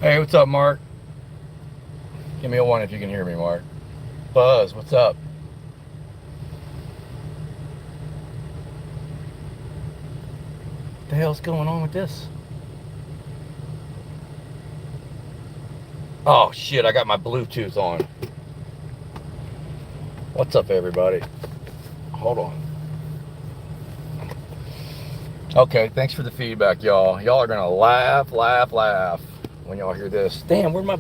Hey, what's up, Mark? Give me a 1 if you can hear me, Mark. Buzz, what's up? What the hell's going on with this? Oh, shit, I got my Bluetooth on. What's up, everybody? Hold on. Okay, thanks for the feedback, y'all. Y'all are gonna laugh when y'all hear this. Damn, where'd my...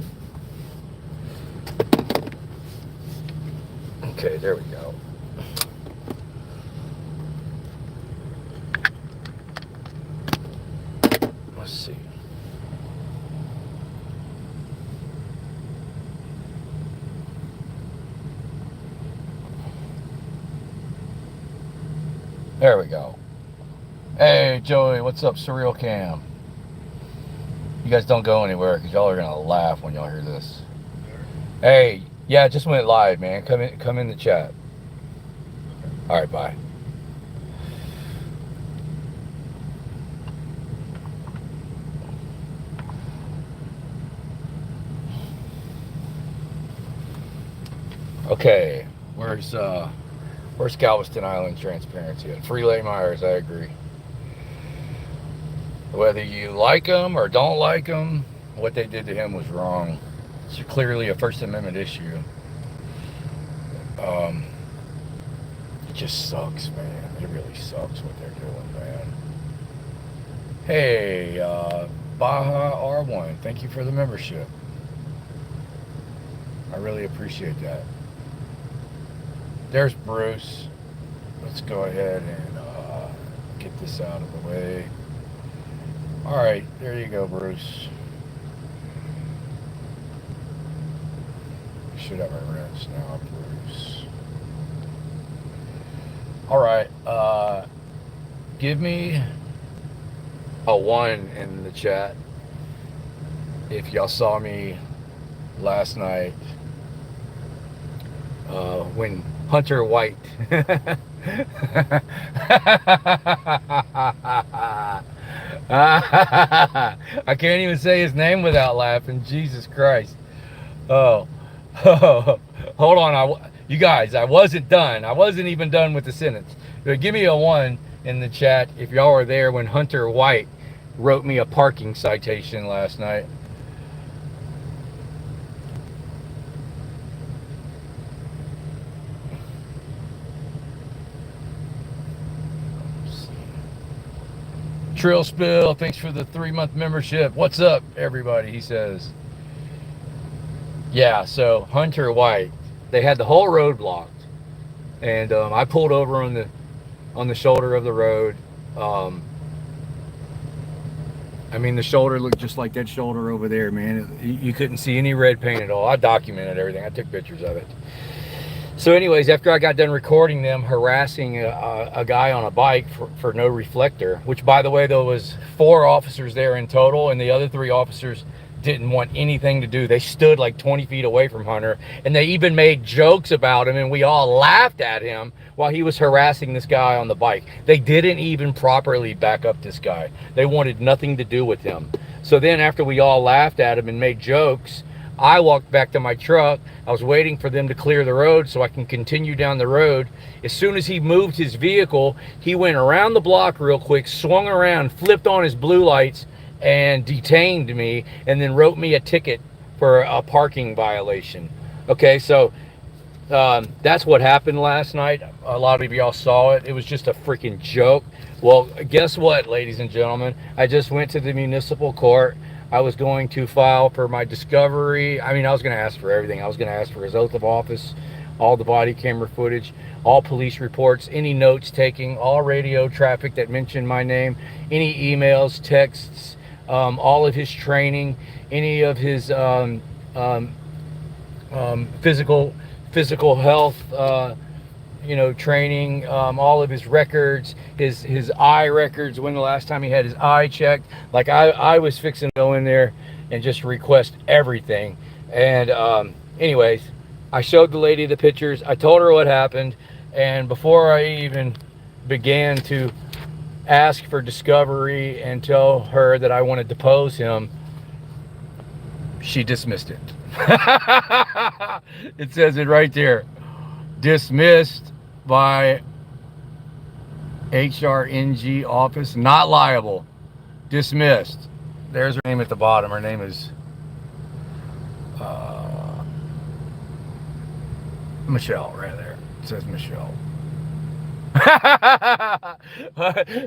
Okay, there we go. Let's see. There we go. Hey, Joey, what's up, Surreal Cam? You guys don't go anywhere because y'all are gonna laugh when y'all hear this. Hey, yeah, it just went live, man. Come in the chat. All right, bye. Okay, where's Galveston Island transparency at? Freelay Myers, I agree. Whether you like them or don't like them, what they did to him was wrong. It's clearly a First Amendment issue. It just sucks, man. It really sucks what they're doing, man. Hey, Baja R1, thank you for the membership. I really appreciate that. There's Bruce. Let's go ahead and get this out of the way. All right, there you go, Bruce. Should have my wrench now, Bruce. All right, give me a 1 in the chat if y'all saw me last night when Hunter White I can't even say his name without laughing. Jesus Christ. Oh, hold on. You guys, I wasn't done. I wasn't even done with the sentence. But give me a 1 in the chat if y'all were there when Hunter White wrote me a parking citation last night. Trill Spill, thanks for the 3-month membership. What's up, everybody? He says. Yeah, so Hunter White, they had the whole road blocked, and I pulled over on the shoulder of the road. I mean, the shoulder looked just like that shoulder over there, man. You couldn't see any red paint at all. I documented everything. I took pictures of it. So anyways, after I got done recording them harassing a guy on a bike for no reflector, which, by the way, there was 4 officers there in total, and the other 3 officers didn't want anything to do. They stood like 20 feet away from Hunter, and they even made jokes about him, and we all laughed at him while he was harassing this guy on the bike. They didn't even properly back up this guy. They wanted nothing to do with him. So then after we all laughed at him and made jokes, I walked back to my truck. I was waiting for them to clear the road so I can continue down the road. As soon as he moved his vehicle, he went around the block real quick, swung around, flipped on his blue lights, and detained me, and then wrote me a ticket for a parking violation. Okay, so that's what happened last night. A lot of y'all saw it. It was just a freaking joke. Well, guess what, ladies and gentlemen? I just went to the municipal court. I was going to file for my discovery. I mean, I was going to ask for everything. I was going to ask for his oath of office, all the body camera footage, all police reports, any notes taking, all radio traffic that mentioned my name, any emails, texts, all of his training, any of his physical health, training, all of his records, his eye records, when the last time he had his eye checked. Like I was fixing to go in there and just request everything. And anyways, I showed the lady the pictures. I told her what happened. And before I even began to ask for discovery and tell her that I want to depose him, she dismissed it. It says it right there. Dismissed by HRNG office, not liable. Dismissed. There's her name at the bottom. Her name is Michelle, right there. It says Michelle.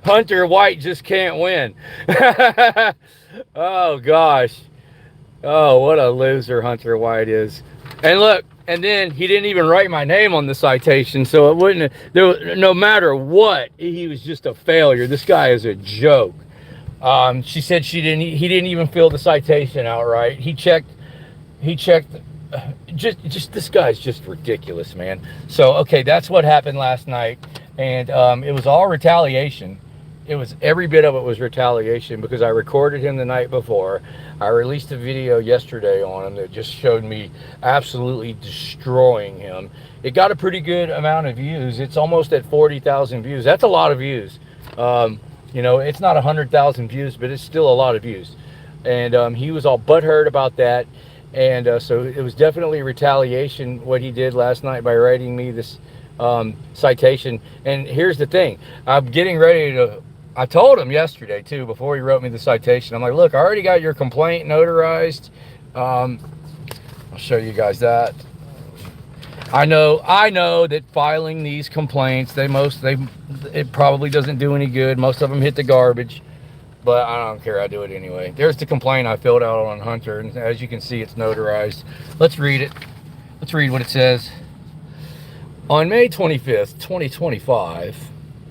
Hunter White just can't win. Oh gosh. Oh, what a loser Hunter White is. And look, and then he didn't even write my name on the citation, so it wouldn't, no matter what, he was just a failure. This guy is a joke. She said he didn't even fill the citation out right. He checked, just this guy's just ridiculous, man. So, okay, that's what happened last night. And it was all retaliation. It was, every bit of it was retaliation, because I recorded him the night before. I released a video yesterday on him that just showed me absolutely destroying him. It got a pretty good amount of views. It's almost at 40,000 views. That's a lot of views. You know, it's not 100,000 views, but it's still a lot of views. And he was all butthurt about that. And so it was definitely retaliation what he did last night by writing me this citation. And here's the thing, I'm getting ready to, I told him yesterday too, before he wrote me the citation, I'm like, look, I already got your complaint notarized. I'll show you guys that. I know that filing these complaints, it probably doesn't do any good. Most of them hit the garbage, but I don't care, I do it anyway. There's the complaint I filled out on Hunter, and as you can see, it's notarized. Let's read it. Let's read what it says. On May 25th, 2025,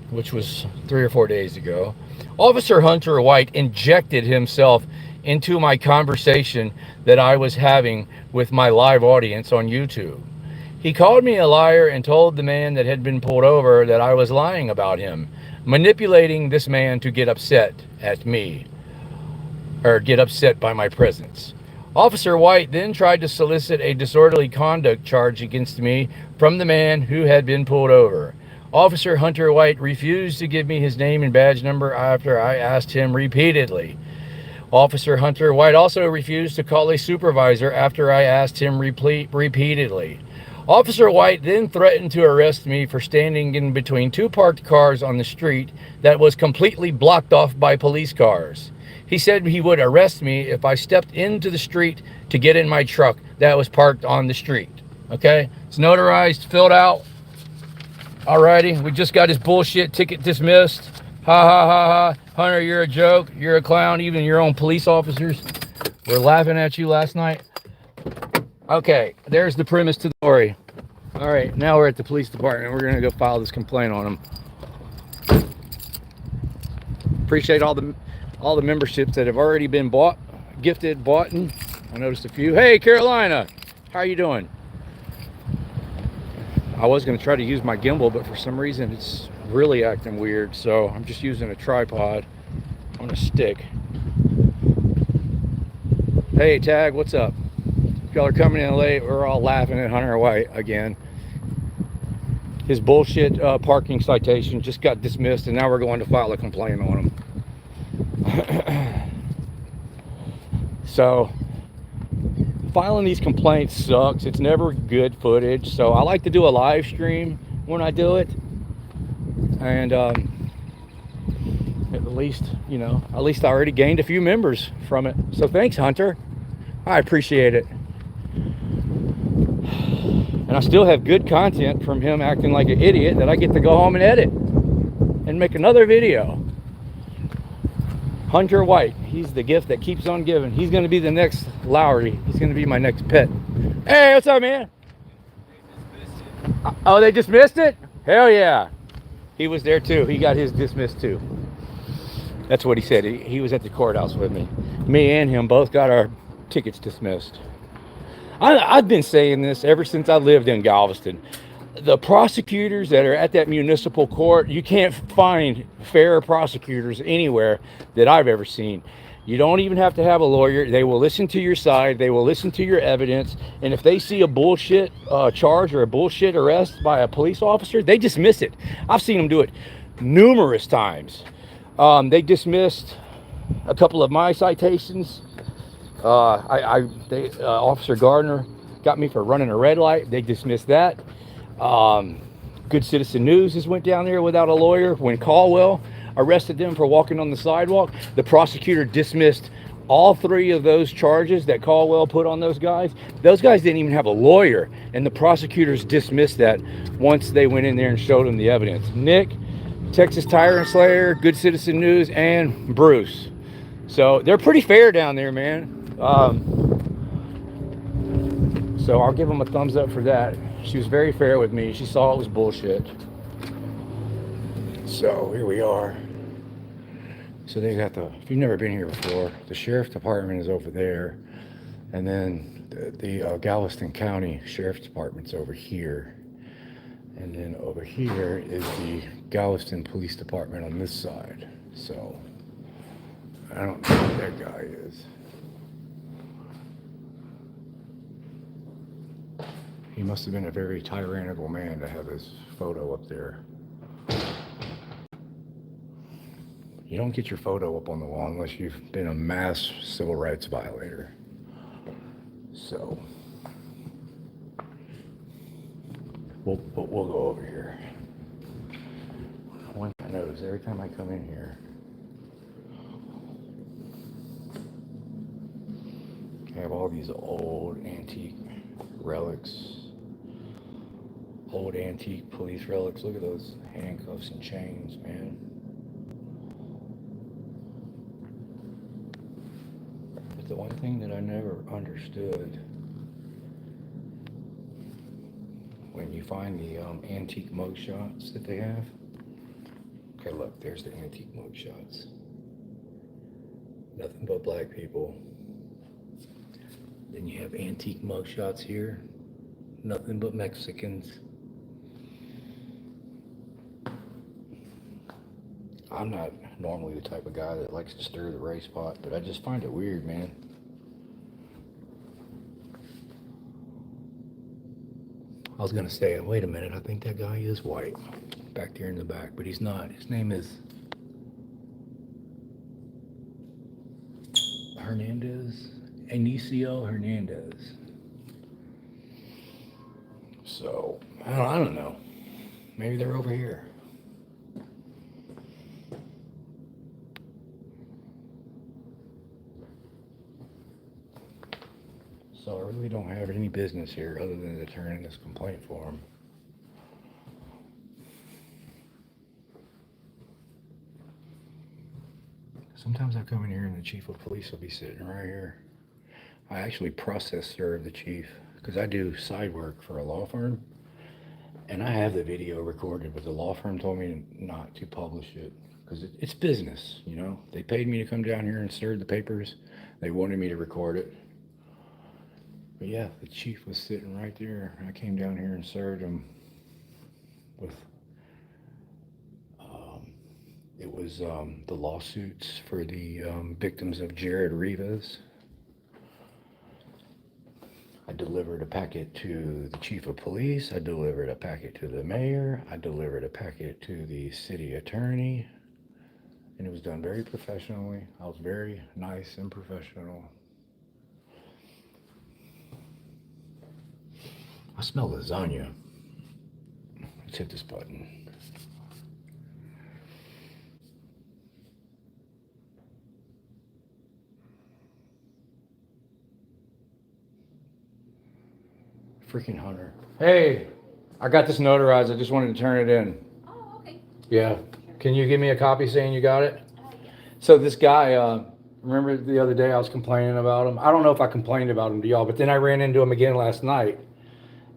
which was 3 or 4 days ago, Officer Hunter White injected himself into my conversation that I was having with my live audience on YouTube. He called me a liar and told the man that had been pulled over that I was lying about him, manipulating this man to get upset at me, or get upset by my presence. Officer White then tried to solicit a disorderly conduct charge against me from the man who had been pulled over. Officer Hunter White refused to give me his name and badge number after I asked him repeatedly. Officer Hunter White also refused to call a supervisor after I asked him repeatedly. Officer White then threatened to arrest me for standing in between two parked cars on the street that was completely blocked off by police cars. He said he would arrest me if I stepped into the street to get in my truck that was parked on the street. Okay, it's notarized, filled out. Alrighty, we just got his bullshit ticket dismissed. Ha ha ha ha. Hunter, you're a joke. You're a clown. Even your own police officers were laughing at you last night. Okay, there's the premise to the story. All right, now we're at the police department. We're gonna go file this complaint on him. Appreciate all the memberships that have already been bought, gifted, bought. I noticed a few. Hey, Carolina, how are you doing? I was gonna try to use my gimbal, but for some reason it's really acting weird. So I'm just using a tripod on a stick. Hey, Tag, what's up? Y'all are coming in late. We're all laughing at Hunter White again. His bullshit parking citation just got dismissed, and now we're going to file a complaint on him. So filing these complaints sucks. It's never good footage. So I like to do a live stream when I do it, and at least, you know, I already gained a few members from it. So thanks, Hunter. I appreciate it. And I still have good content from him acting like an idiot that I get to go home and edit and make another video. Hunter White, he's the gift that keeps on giving. He's going to be the next Lowry. He's going to be my next pet. Hey, what's up, man? Oh, they dismissed it? Hell yeah. He was there too. He got his dismissed too. That's what he said. He was at the courthouse with me. Me and him both got our tickets dismissed. I've been saying this ever since I lived in Galveston. The prosecutors that are at that municipal court, you can't find fair prosecutors anywhere that I've ever seen. You don't even have to have a lawyer. They will listen to your side. They will listen to your evidence. And if they see a bullshit charge or a bullshit arrest by a police officer, they dismiss it. I've seen them do it numerous times. They dismissed a couple of my citations. Officer Gardner got me for running a red light. They dismissed that. Good Citizen News just went down there without a lawyer. When Caldwell arrested them for walking on the sidewalk, the prosecutor dismissed all three of those charges that Caldwell put on those guys. Those guys didn't even have a lawyer, and the prosecutors dismissed that once they went in there and showed them the evidence. Nick, Texas Tyrant Slayer, Good Citizen News, and Bruce. So they're pretty fair down there, man. So I'll give them a thumbs up for that. She was very fair with me. She saw it was bullshit. So here we are. So they got if you've never been here before, the sheriff's department is over there. And then the Galveston County Sheriff's Department's over here. And then over here is the Galveston Police Department on this side. So I don't know who that guy is. He must have been a very tyrannical man to have his photo up there. You don't get your photo up on the wall unless you've been a mass civil rights violator. So we'll go over here. One thing I notice every time I come in here, I have all these old antique relics. Old antique police relics. Look at those handcuffs and chains, man. But the one thing that I never understood, when you find the antique mug shots that they have. Okay, look, there's the antique mug shots. Nothing but black people. Then you have antique mug shots here. Nothing but Mexicans. I'm not normally the type of guy that likes to stir the race pot, but I just find it weird, man. I was gonna say, wait a minute, I think that guy is white back there in the back, but he's not. His name is Hernandez, Inicio Hernandez. So, I don't know. Maybe they're over here. So I really don't have any business here other than to turn in this complaint form. Sometimes I come in here and the chief of police will be sitting right here. I actually process serve the chief because I do side work for a law firm. And I have the video recorded, but the law firm told me not to publish it because it's business, you know. They paid me to come down here and stir the papers. They wanted me to record it. But yeah, the chief was sitting right there. I came down here and served him with, it was the lawsuits for the victims of Jared Rivas. I delivered a packet to the chief of police. I delivered a packet to the mayor. I delivered a packet to the city attorney. And it was done very professionally. I was very nice and professional. I smell lasagna. Let's hit this button. Freaking Hunter. Hey, I got this notarized. I just wanted to turn it in. Oh, okay. Yeah. Can you give me a copy saying you got it? Yeah. So this guy, remember the other day I was complaining about him? I don't know if I complained about him to y'all, but then I ran into him again last night.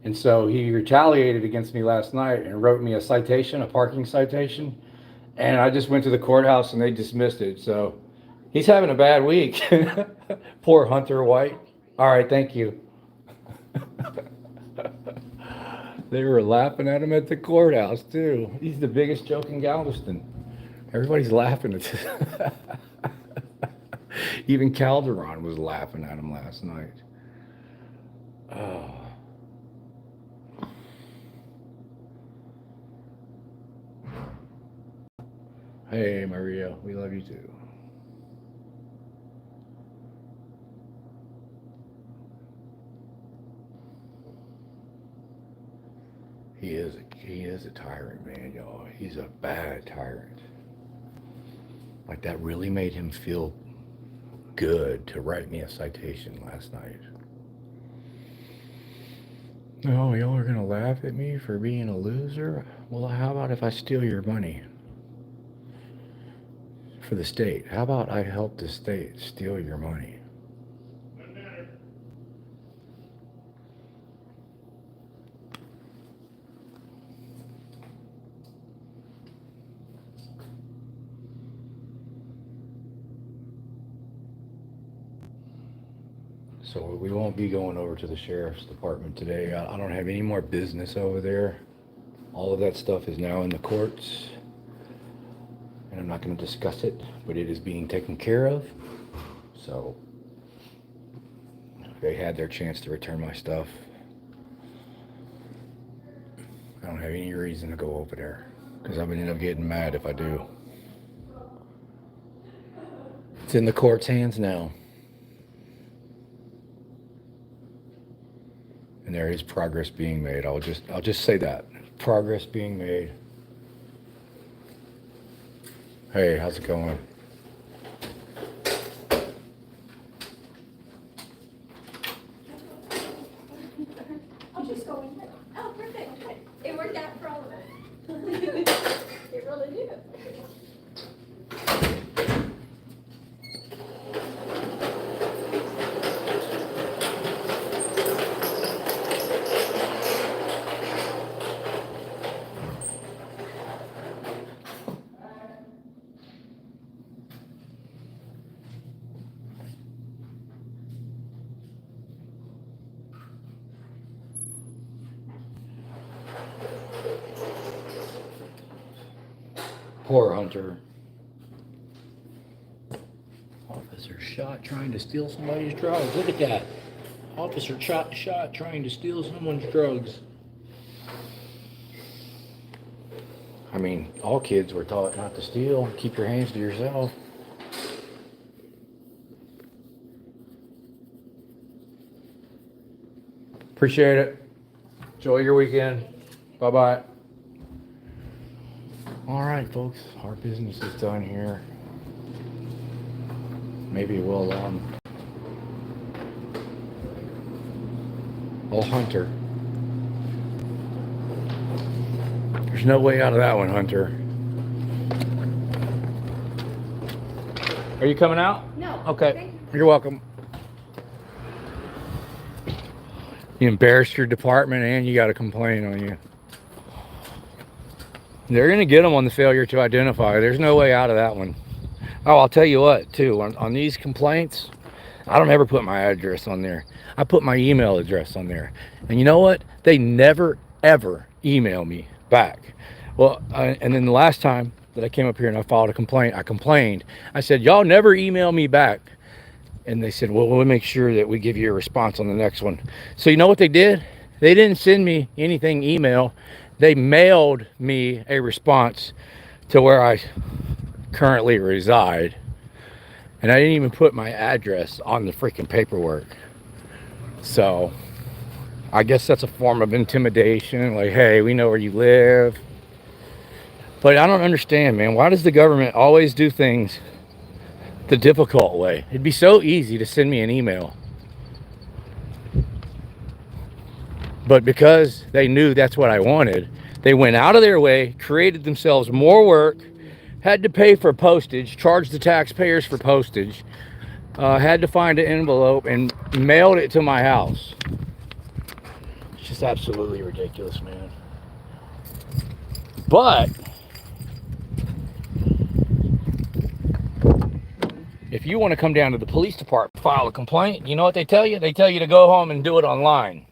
And so he retaliated against me last night and wrote me a citation, a parking citation. And I just went to the courthouse and they dismissed it. So he's having a bad week. Poor Hunter White. All right, thank you. They were laughing at him at the courthouse too. He's the biggest joke in Galveston. Everybody's laughing at this. Even Calderon was laughing at him last night. Oh. Hey Maria, we love you too. He is a tyrant, man, y'all. He's a bad tyrant. Like, that really made him feel good to write me a citation last night. Oh, y'all are gonna laugh at me for being a loser? Well, how about if I steal your money for the state? How about I help the state steal your money? So we won't be going over to the sheriff's department today. I don't have any more business over there. All of that stuff is now in the courts, and I'm not going to discuss it, but it is being taken care of. So they had their chance to return my stuff. I don't have any reason to go over there, because I'm going to end up getting mad if I do. It's in the court's hands now. And there is progress being made. I'll just say that. Progress being made. Hey, how's it going? I'll just go in there. Oh, perfect. It worked out for all of us. It really did. Poor Hunter. Officer shot trying to steal somebody's drugs. Look at that. Officer shot trying to steal someone's drugs. I mean, all kids were taught not to steal. Keep your hands to yourself. Appreciate it. Enjoy your weekend. Bye-bye. All right, folks. Our business is done here. Maybe we'll, Hunter. There's no way out of that one, Hunter. Are you coming out? No. Okay. You're welcome. You embarrassed your department and you got a complaint on you. They're going to get them on the failure to identify. There's no way out of that one. Oh, I'll tell you what, too. On these complaints, I don't ever put my address on there. I put my email address on there. And you know what? They never, ever email me back. Well, and then the last time that I came up here and I filed a complaint, I complained. I said, y'all never email me back. And they said, well, we'll make sure that we give you a response on the next one. So you know what they did? They didn't send me anything email. They mailed me a response to where I currently reside. And I didn't even put my address on the freaking paperwork. So I guess that's a form of intimidation. Like, hey, we know where you live. But I don't understand, man. Why does the government always do things the difficult way? It'd be so easy to send me an email. But because they knew that's what I wanted, they went out of their way, created themselves more work, had to pay for postage, charged the taxpayers for postage, had to find an envelope and mailed it to my house. It's just absolutely ridiculous, man. But if you want to come down to the police department, file a complaint, you know what they tell you? They tell you to go home and do it online.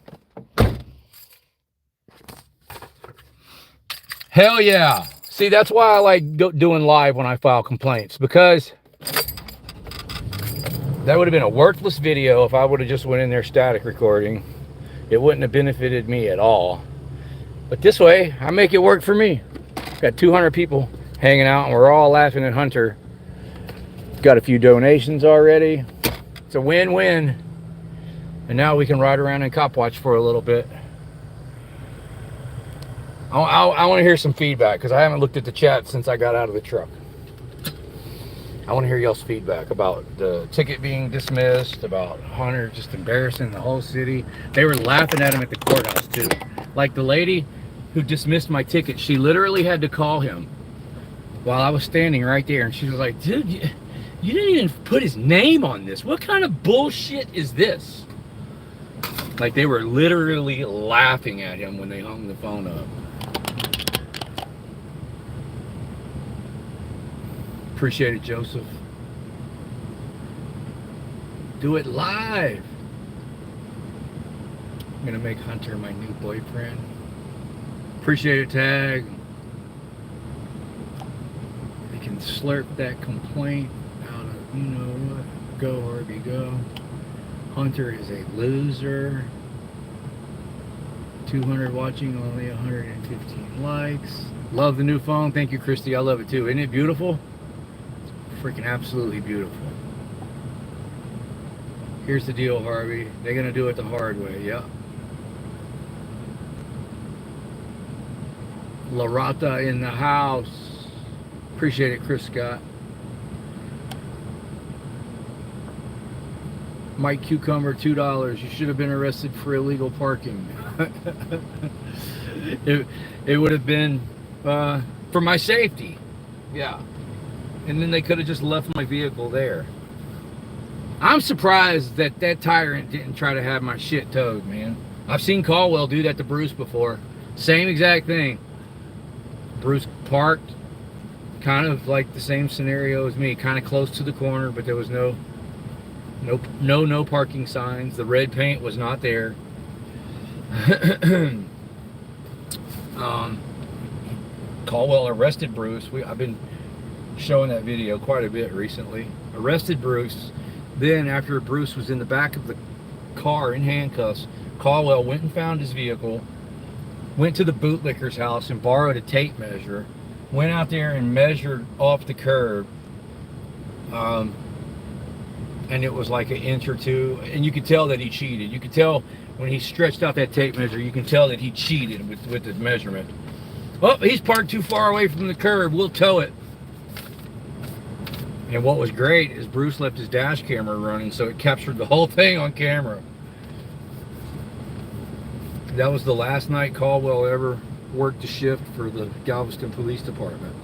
Hell yeah. See, that's why I like doing live when I file complaints, because that would have been a worthless video if I would have just went in there static recording. It wouldn't have benefited me at all. But this way, I make it work for me. Got 200 people hanging out and we're all laughing at Hunter. Got a few donations already. It's a win-win. And now we can ride around and cop watch for a little bit. I want to hear some feedback because I haven't looked at the chat since I got out of the truck. I want to hear y'all's feedback about the ticket being dismissed, about Hunter just embarrassing the whole city. They were laughing at him at the courthouse too. Like the lady who dismissed my ticket, she literally had to call him while I was standing right there, and she was like, dude, you didn't even put his name on this. What kind of bullshit is this? Like they were literally laughing at him when they hung the phone up. Appreciate it, Joseph. Do it live. I'm gonna make Hunter my new boyfriend. Appreciate it, Tag. They can slurp that complaint out of, you know what. Go, Harvey, go. Hunter is a loser. 200 watching, only 115 likes. Love the new phone. Thank you, Christy. I love it too. Isn't it beautiful? Freaking absolutely beautiful. Here's the deal, Harvey. They're gonna do it the hard way. Yeah. La Rata in the house. Appreciate it, Chris Scott. Mike Cucumber, $2. You should have been arrested for illegal parking. it would have been for my safety. Yeah. And then they could have just left my vehicle there. I'm surprised that that tyrant didn't try to have my shit towed, man. I've seen Caldwell do that to Bruce before. Same exact thing. Bruce parked kind of like the same scenario as me, kind of close to the corner, but there was no parking signs. The red paint was not there. Caldwell arrested Bruce. I've been showing that video quite a bit recently. Arrested Bruce. Then after Bruce was in the back of the car in handcuffs, Caldwell went and found his vehicle, went to the bootlicker's house and borrowed a tape measure, went out there and measured off the curb, and it was like an inch or two, and you could tell that he cheated. You could tell when he stretched out that tape measure, you can tell that he cheated with the measurement. Oh, he's parked too far away from the curb, we'll tow it. And what was great is Bruce left his dash camera running, so it captured the whole thing on camera. That was the last night Caldwell ever worked a shift for the Galveston Police Department.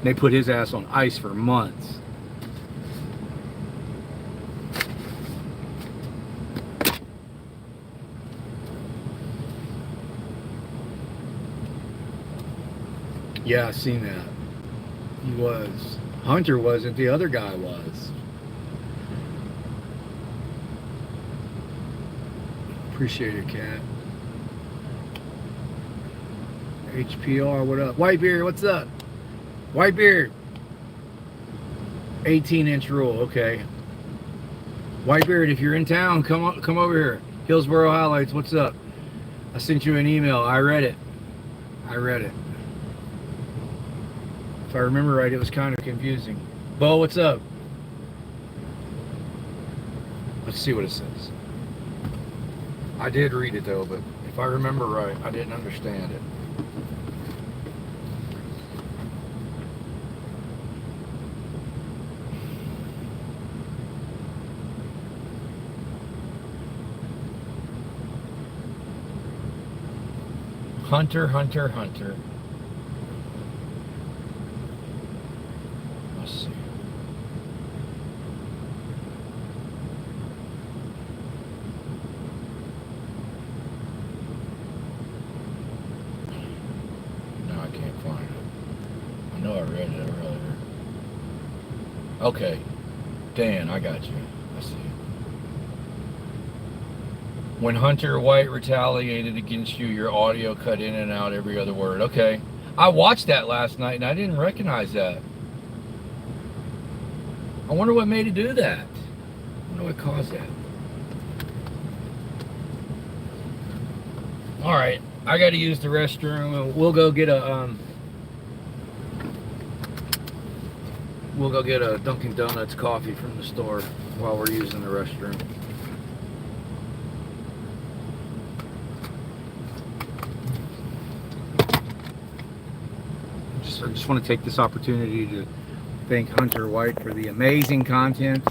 They put his ass on ice for months. Yeah, I seen that. He was. Hunter wasn't, the other guy was. Appreciate it, Cat. HPR, what up? Whitebeard, what's up? Whitebeard. 18-inch rule, okay. Whitebeard, if you're in town, come over here. Hillsboro Highlights, what's up? I sent you an email. I read it. If I remember right, it was kind of confusing. Bo, what's up? Let's see what it says. I did read it though, but if I remember right, I didn't understand it. Hunter. Let's see. No, I can't find it. I know I read it earlier. Okay. Dan, I got you. I see. When Hunter White retaliated against you, your audio cut in and out every other word. Okay. I watched that last night and I didn't recognize that. I wonder what made it do that. I wonder what caused that. Alright. I gotta use the restroom. We'll go get a Dunkin' Donuts coffee from the store while we're using the restroom. I just want to take this opportunity to thank Hunter White for the amazing content.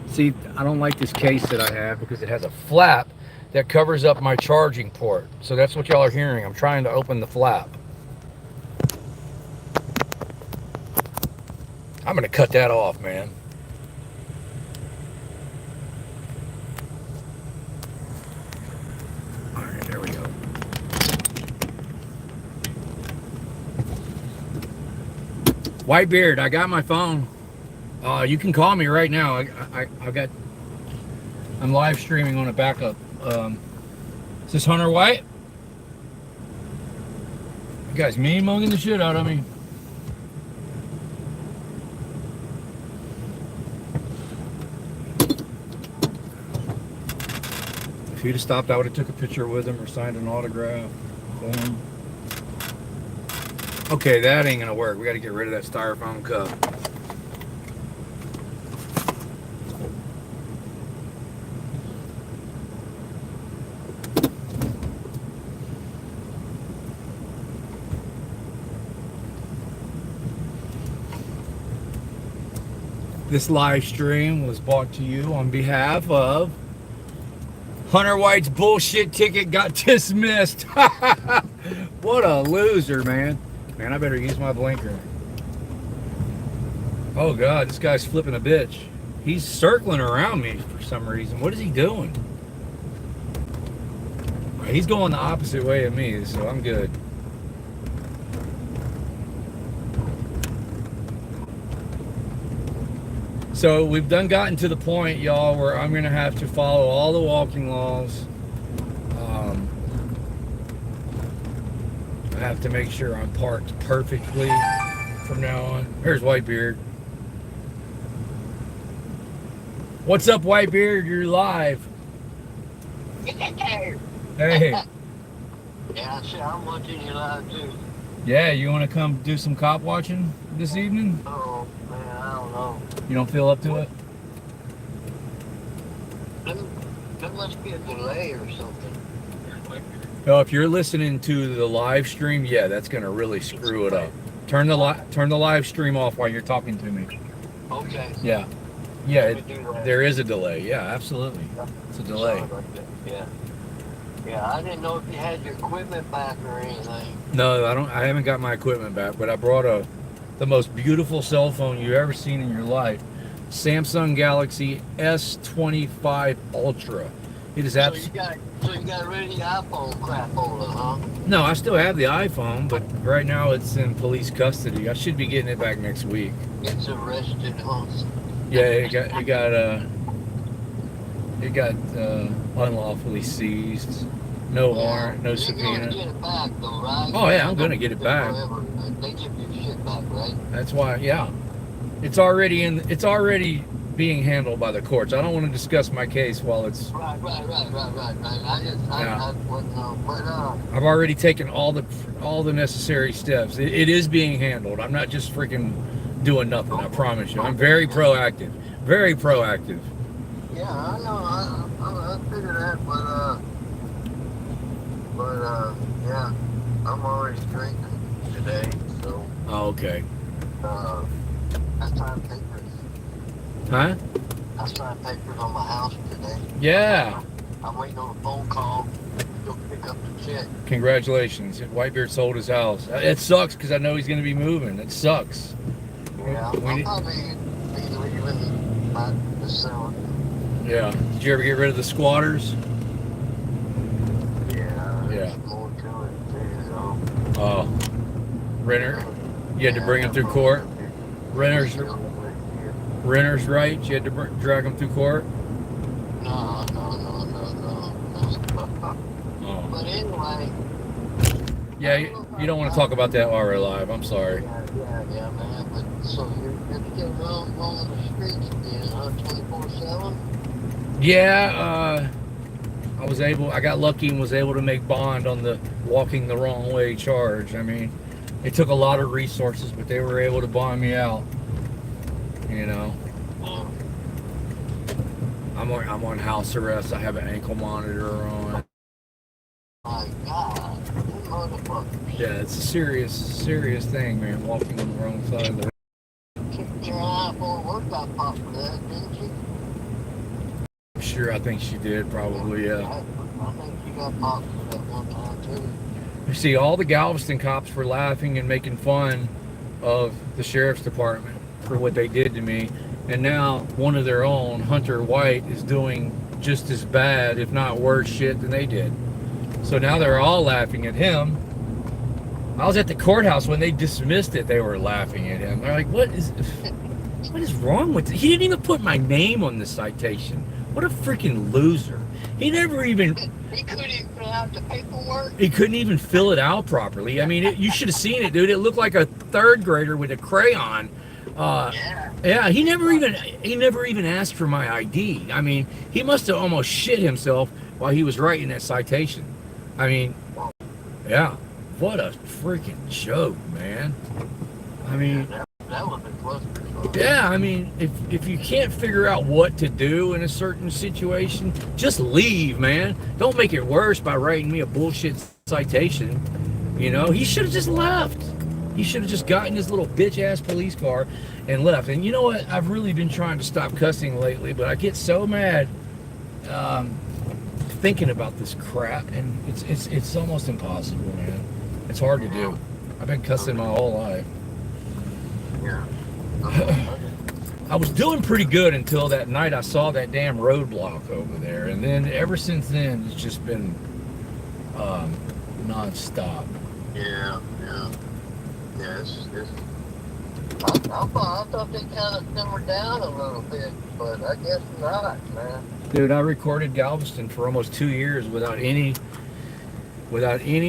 See, I don't like this case that I have because it has a flap that covers up my charging port. So that's what y'all are hearing. I'm trying to open the flap. I'm going to cut that off, man. All right, there we go. Whitebeard, I got my phone. You can call me right now. I'm live streaming on a backup. Is this Hunter White? You guys mean mugging the shit out of me. If he'd have stopped, I would have took a picture with him or signed an autograph for him. Okay, that ain't gonna work. We got to get rid of that styrofoam cup. This live stream was brought to you on behalf of Hunter White's bullshit ticket got dismissed. What a loser, man. Man, I better use my blinker. Oh God, this guy's flipping a bitch. He's circling around me for some reason. What is he doing? He's going the opposite way of me, so I'm good. So we've gotten to the point, y'all, where I'm going to have to follow all the walking laws. I have to make sure I'm parked perfectly from now on. Here's Whitebeard. What's up, Whitebeard? You're live. Hey. Yeah, sure, I'm watching you live too. Yeah, you want to come do some cop watching this evening? Oh, man, I don't know. You don't feel up to it? There must be a delay or something. No, if you're listening to the live stream, yeah, that's going to really screw it up. Turn the live stream off while you're talking to me. Okay. Yeah. Yeah, there is a delay. Yeah, absolutely. It's a delay. Yeah. Yeah, I didn't know if you had your equipment back or anything. No, I haven't got my equipment back, but I brought the most beautiful cell phone you've ever seen in your life. Samsung Galaxy S25 Ultra. It is absolutely. So you got rid of the iPhone crap holder, huh? No, I still have the iPhone, but right now it's in police custody. I should be getting it back next week. It's arrested, huh? Yeah, it got unlawfully seized. No warrant, no subpoena. You're gonna get it back, though, right? Oh yeah, I'm gonna get it back. They give you shit back, right? That's why, yeah. It's already being handled by the courts. I don't want to discuss my case while it's. Right. I've already taken all the necessary steps. It is being handled. I'm not just freaking doing nothing. I promise you. I'm very proactive. Very proactive. Yeah, I know. I figured that, but yeah, I'm always drinking today, so. Oh, okay. I signed papers. Huh? I signed papers on my house today. Yeah. I'm waiting on a phone call to go pick up the check. Congratulations. Whitebeard sold his house. It sucks because I know he's going to be moving. It sucks. Yeah, I'll probably be leaving by December. Yeah. Did you ever get rid of the squatters? Yeah. Yeah. There's more to it too, so. Oh. Renter? You had to bring him through court? Renter's right? You had to drag him through court? No. Oh. But anyway. Yeah, you don't want to talk about that while we're live. I'm sorry. Yeah, man. But so you're still roaming the streets again, huh? 24/7? Yeah, I got lucky and was able to make bond on the walking the wrong way charge. I mean, it took a lot of resources, but they were able to bond me out. You know. I'm on house arrest. I have an ankle monitor on. My God, you motherfuckers. Yeah, it's a serious thing, man. Walking on the wrong side of the road. Kicked your eye for a workout pop for that, didn't you? Sure, I think she did, probably, yeah. I think you got popped for that one time, too. You see, all the Galveston cops were laughing and making fun of the sheriff's department for what they did to me. And now one of their own, Hunter White, is doing just as bad, if not worse shit than they did. So now they're all laughing at him. I was at the courthouse when they dismissed it. They were laughing at him. They're like, what is wrong with it? He didn't even put my name on the citation. What a freaking loser. He never even... He couldn't even fill out the paperwork? He couldn't even fill it out properly. I mean, you should have seen it, dude. It looked like a third grader with a crayon. Yeah, he never even asked for my ID. I mean, he must have almost shit himself while he was writing that citation. I mean, yeah, what a freaking joke, man. I mean, that was a cluster. yeah, I mean, if you can't figure out what to do in a certain situation, just leave, man. Don't make it worse by writing me a bullshit citation. You know, he should have just left. He should have just gotten his little bitch-ass police car and left. And you know what? I've really been trying to stop cussing lately, but I get so mad thinking about this crap, and it's almost impossible, man. It's hard to do. I've been cussing my whole life. Yeah. I was doing pretty good until that night I saw that damn roadblock over there, and then ever since then it's just been non-stop. Yeah. I thought they kind of simmered down a little bit, but I guess not, man. Dude, I recorded Galveston for almost 2 years without any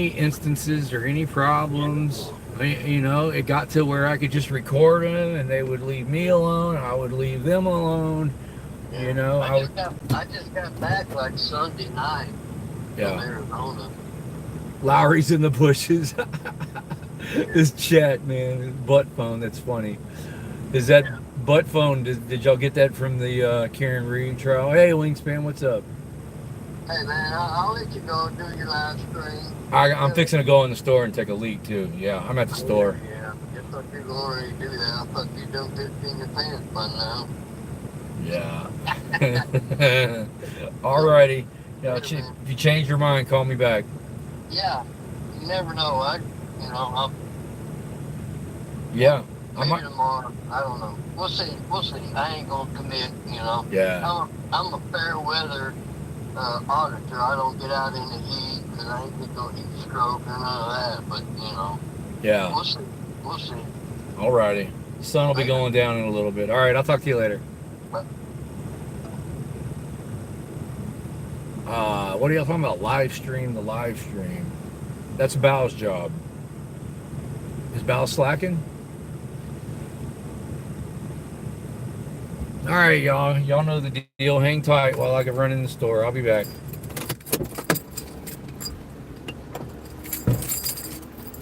instances or any problems. I mean, you know, it got to where I could just record them and they would leave me alone, and I would leave them alone. Yeah. You know, I just got back like Sunday night from Arizona. Lowry's in the bushes. This chat, man, his butt phone, that's funny. Is that butt phone, did y'all get that from the Karen Reed trial? Hey, Wingspan, what's up? Hey, man, I'll let you go do your live stream. I'm fixing to go in the store and take a leak, too. Yeah, I'm at the store. Yeah, just thought you were already do that. I thought you done 15 your pants by now. Yeah. Alrighty. Yeah, if you change your mind, call me back. Yeah, you never know. Yeah. Maybe tomorrow. I don't know. We'll see. I ain't gonna commit. Yeah. I'm a fair weather auditor. I don't get out in the heat because I ain't get no heat stroke or none of that. But Yeah. we'll see. Alrighty. The sun will be going down in a little bit. Alright, I'll talk to you later. What are y'all talking about? Live stream, the live stream. That's Bao's job. Is Bao slacking? Alright, y'all. Y'all know the deal. Hang tight while I can run in the store. I'll be back.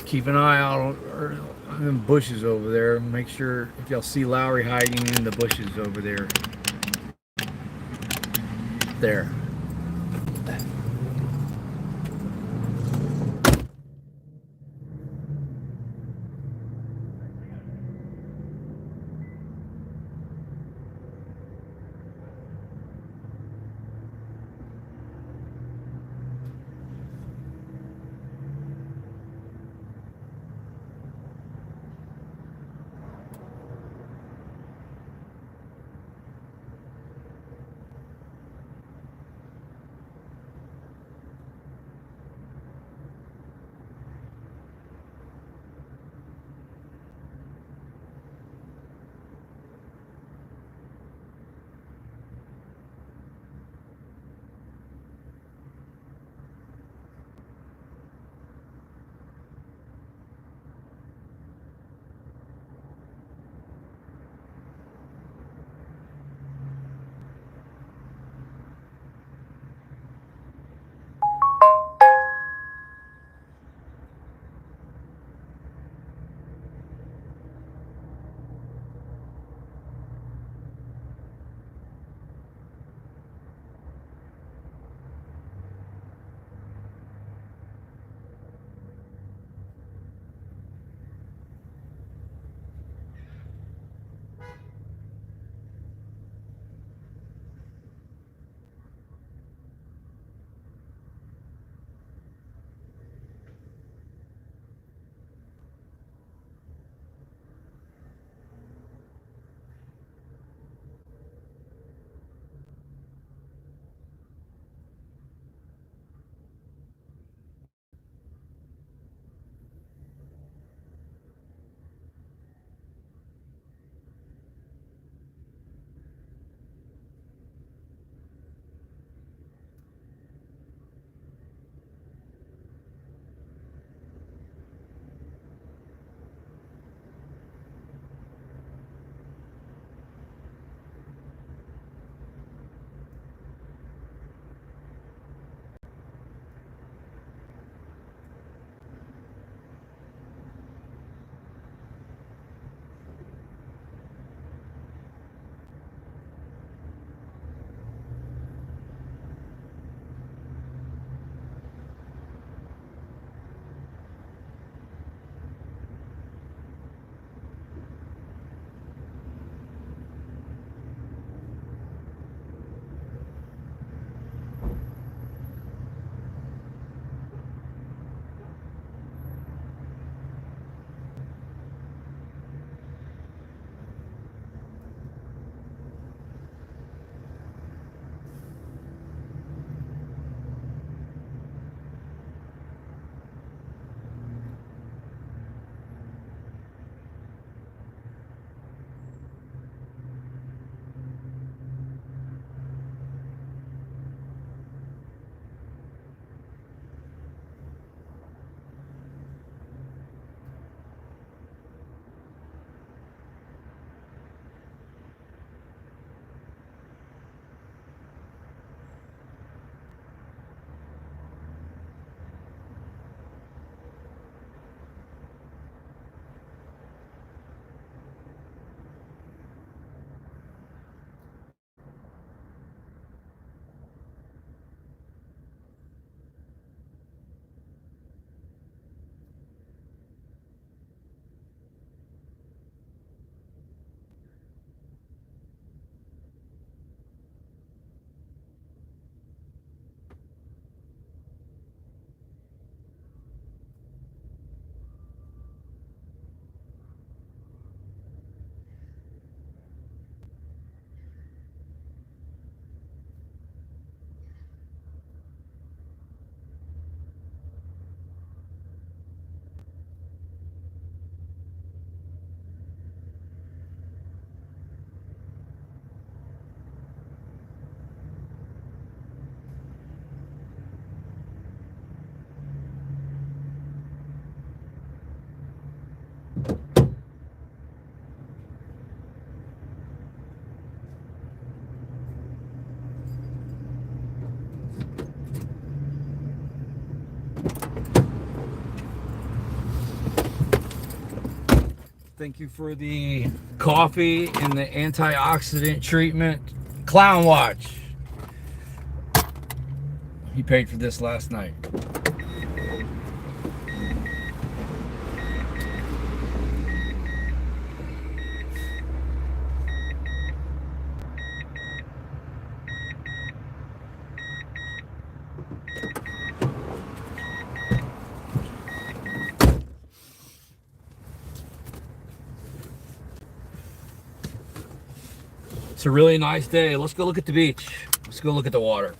Keep an eye out on them bushes over there. Make sure if y'all see Lowry hiding in the bushes over there. There. Thank you for the coffee and the antioxidant treatment. Clown watch. He paid for this last night. It's a really nice day. Let's go look at the beach. Let's go look at the water.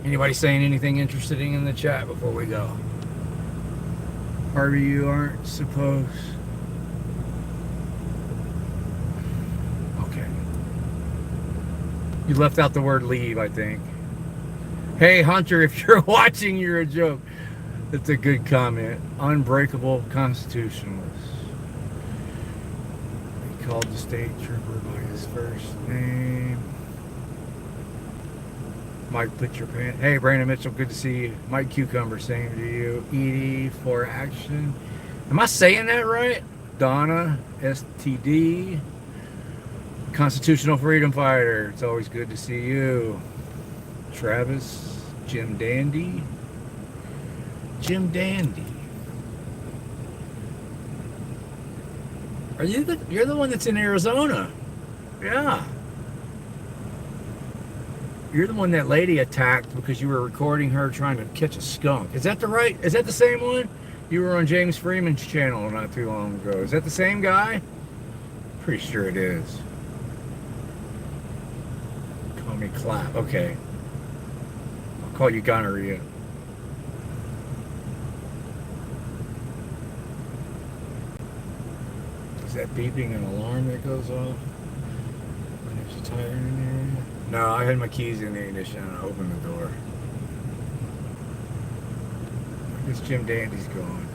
Anybody saying anything interesting in the chat before we go? Harvey, you aren't supposed. Okay. You left out the word leave, I think. Hey, Hunter, if you're watching, you're a joke. That's a good comment. Unbreakable constitutionalist. He called the state trooper by his first name. Mike, put your pants. Hey, Brandon Mitchell, good to see you. Mike Cucumber, same to you. Edie for action. Am I saying that right? Donna, STD. Constitutional Freedom Fighter. It's always good to see you. Travis, Jim Dandy. Jim Dandy. Are you you're the one that's in Arizona? Yeah. You're the one that lady attacked because you were recording her trying to catch a skunk. Is that the same one? You were on James Freeman's channel not too long ago. Is that the same guy? Pretty sure it is. Call me Clap. Okay. I'll call you gonorrhea. Is that beeping an alarm that goes off? When there's a tire in there? No, I had my keys in the ignition and I opened the door. I guess Jim Dandy's gone.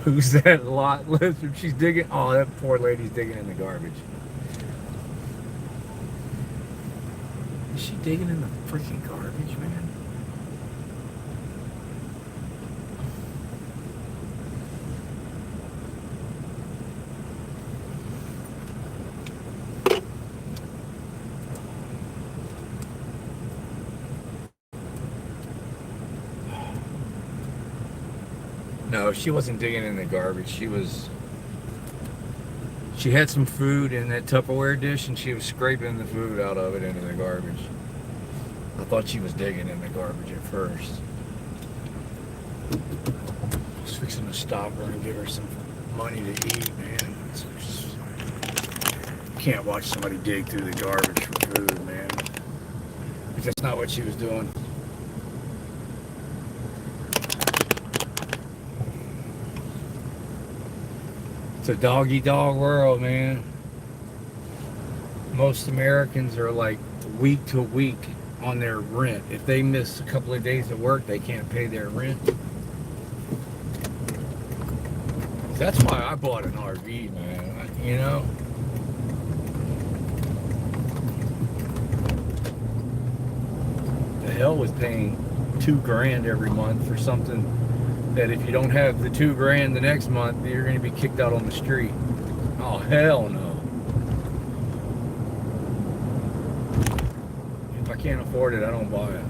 Who's that lot lizard? She's digging. Oh, that poor lady's digging in the garbage. Is she digging in the freaking garbage, man? No, she wasn't digging in the garbage. She had some food in that Tupperware dish and she was scraping the food out of it into the garbage. I thought she was digging in the garbage at first. I was fixing to stop her and give her some money to eat, man. Can't watch somebody dig through the garbage for food, man. But that's not what she was doing. It's a dog-eat-dog world, man. Most Americans are like week to week on their rent. If they miss a couple of days of work, they can't pay their rent. That's why I bought an RV, man. You know? The hell with paying $2,000 every month for something that if you don't have the $2,000 the next month, you're going to be kicked out on the street. Oh, hell no. If I can't afford it, I don't buy it.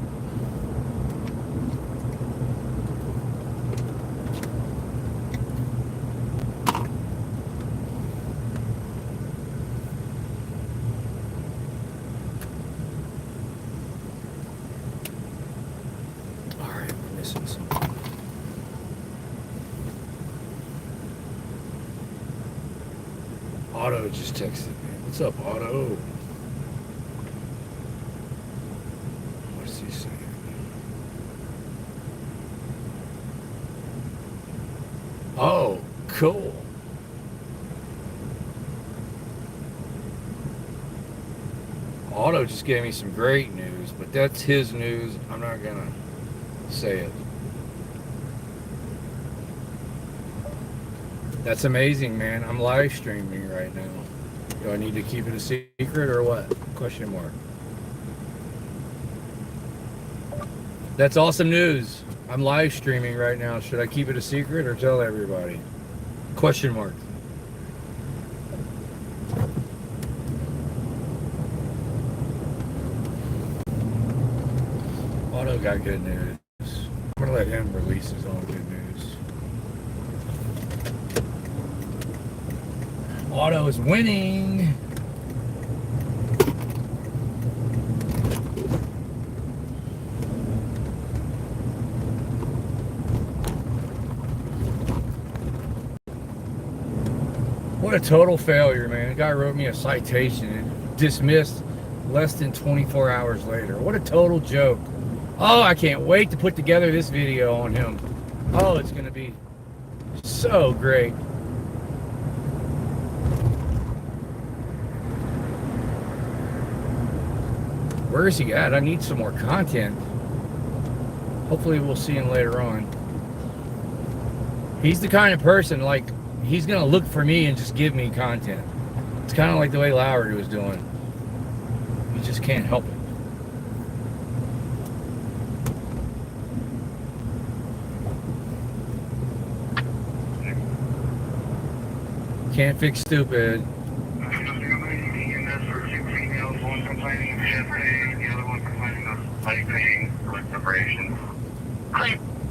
All right, we're missing something. Otto just texted me. What's up, Otto? What's he saying? Oh, cool. Otto just gave me some great news, but that's his news. I'm not gonna say it. That's amazing, man. I'm live streaming right now. Do I need to keep it a secret or what? Question mark. That's awesome news. I'm live streaming right now. Should I keep it a secret or tell everybody? Question mark. Otto got good news. I'm gonna let him release his own good news. Otto is winning. What a total failure, man. The guy wrote me a citation and dismissed less than 24 hours later. What a total joke. Oh, I can't wait to put together this video on him. Oh, it's going to be so great. Where is he at? I need some more content. Hopefully we'll see him later on. He's the kind of person, like, he's going to look for me and just give me content. It's kind of like the way Lowry was doing. You just can't help it. Can't fix stupid.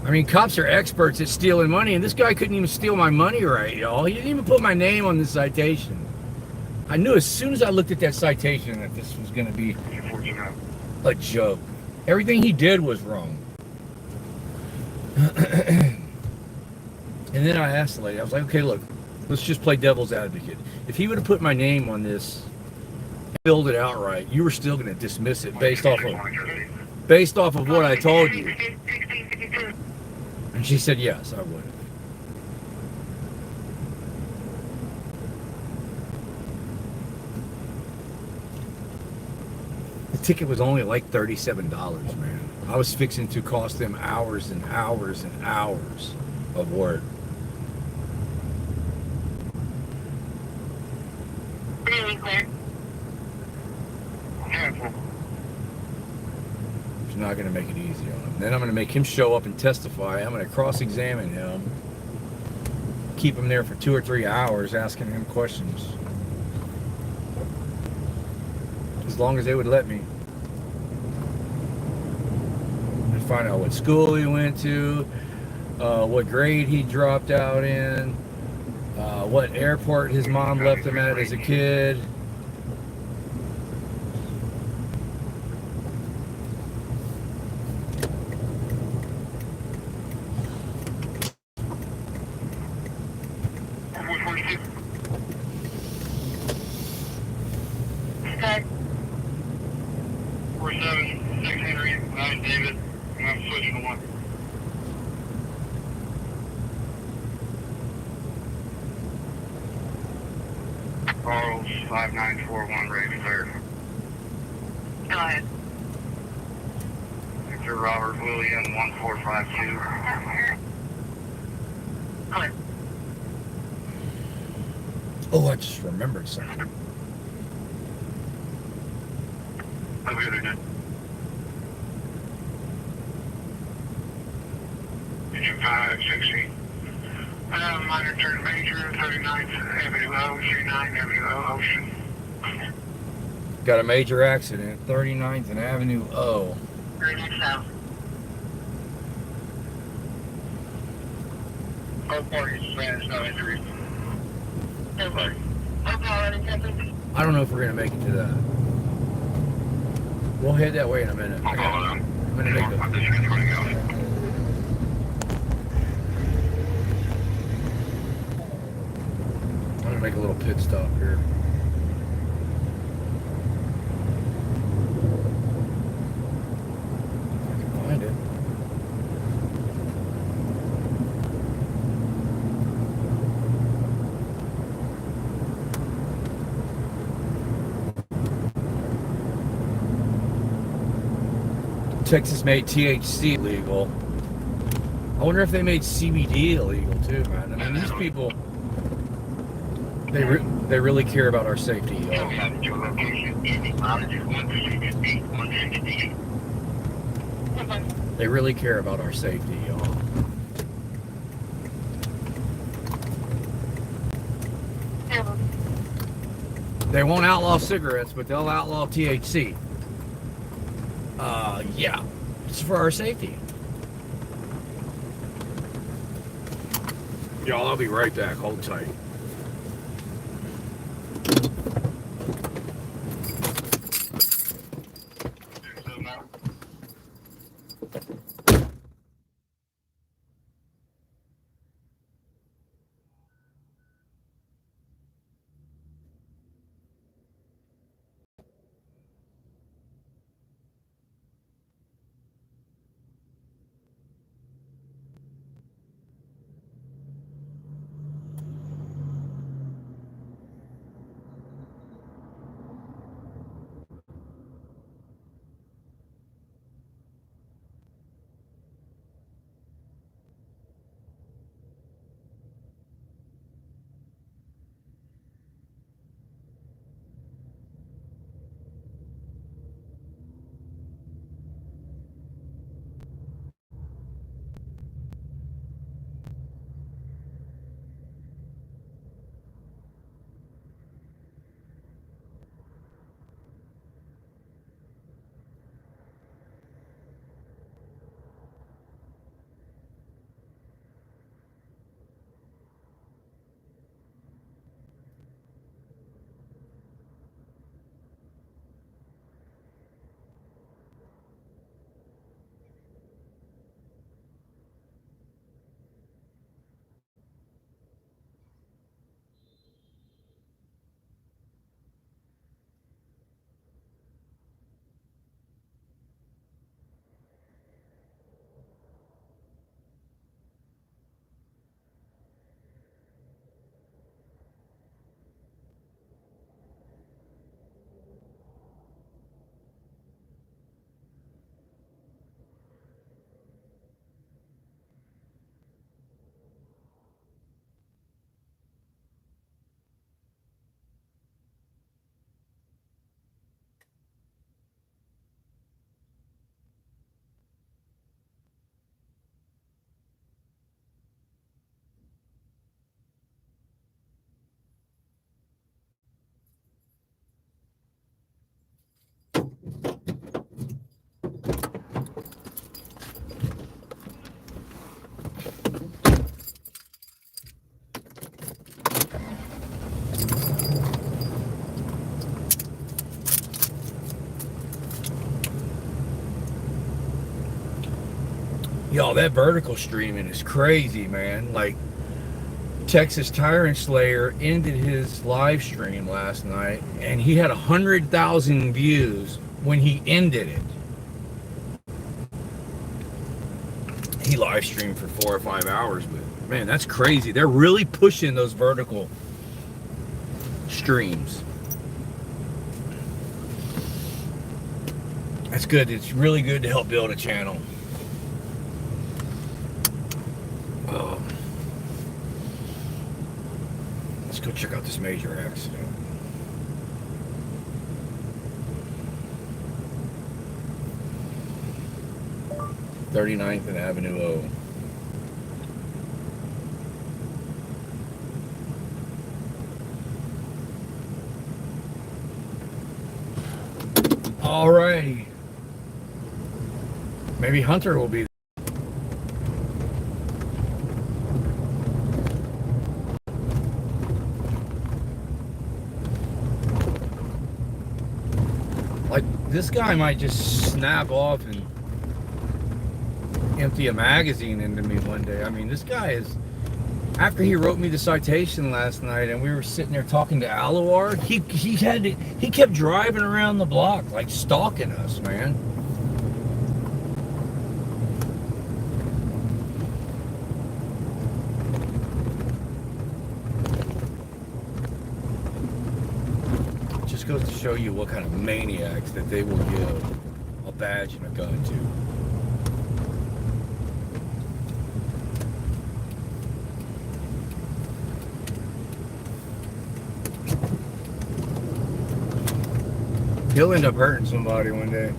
I mean, cops are experts at stealing money, and this guy couldn't even steal my money right, y'all. He didn't even put my name on the citation. I knew as soon as I looked at that citation that this was going to be a joke. Everything he did was wrong. And then I asked the lady, I was like, okay, look, let's just play devil's advocate. If he would have put my name on this and filled it out right, you were still going to dismiss it based off of what I told you. And she said, yes, I would. The ticket was only like $37, man. I was fixing to cost them hours and hours and hours of work. Really clear. It's not going to make it easy on him. Then I'm going to make him show up and testify. I'm going to cross-examine him. Keep him there for 2 or 3 hours asking him questions. As long as they would let me. And find out what school he went to, what grade he dropped out in, what airport his mom left him at as a kid. Charles 5941 ready clear. Go ahead. Victor Robert William 1452. Go ahead. Oh, I just remembered something. Okay, they're good. Engine 560. Minor turn major, 39th Avenue O, 39th Avenue O, Ocean. Got a major accident, 39th and Avenue O. 39th South. Both parties vanished, no injuries. Nobody. I don't know if we're going to make it to that. We'll head that way in a minute. I'm going to make a... I'm gonna make a little pit stop here. I can find it. Texas made THC illegal. I wonder if they made CBD illegal too, man. I mean, these people, they really care about our safety, y'all. They really care about our safety, y'all. They won't outlaw cigarettes, but they'll outlaw THC. Yeah, it's for our safety. Y'all, I'll be right back. Hold tight. Y'all, that vertical streaming is crazy, man. Like, Texas Tyrant Slayer ended his live stream last night, and he had 100,000 views when he ended it. He live streamed for 4 or 5 hours, but man, that's crazy. They're really pushing those vertical streams. That's good. It's really good to help build a channel. Let's go check out this major accident. Thirty-ninth and Avenue O. Alrighty. Maybe Hunter will be there. Like, this guy might just snap off and empty a magazine into me one day. I mean, this guy is, after he wrote me the citation last night and we were sitting there talking to Alawar, he kept driving around the block, like stalking us, man. Just goes to show you what kind of maniacs that they will give a badge and a gun too. He'll end up hurting somebody one day.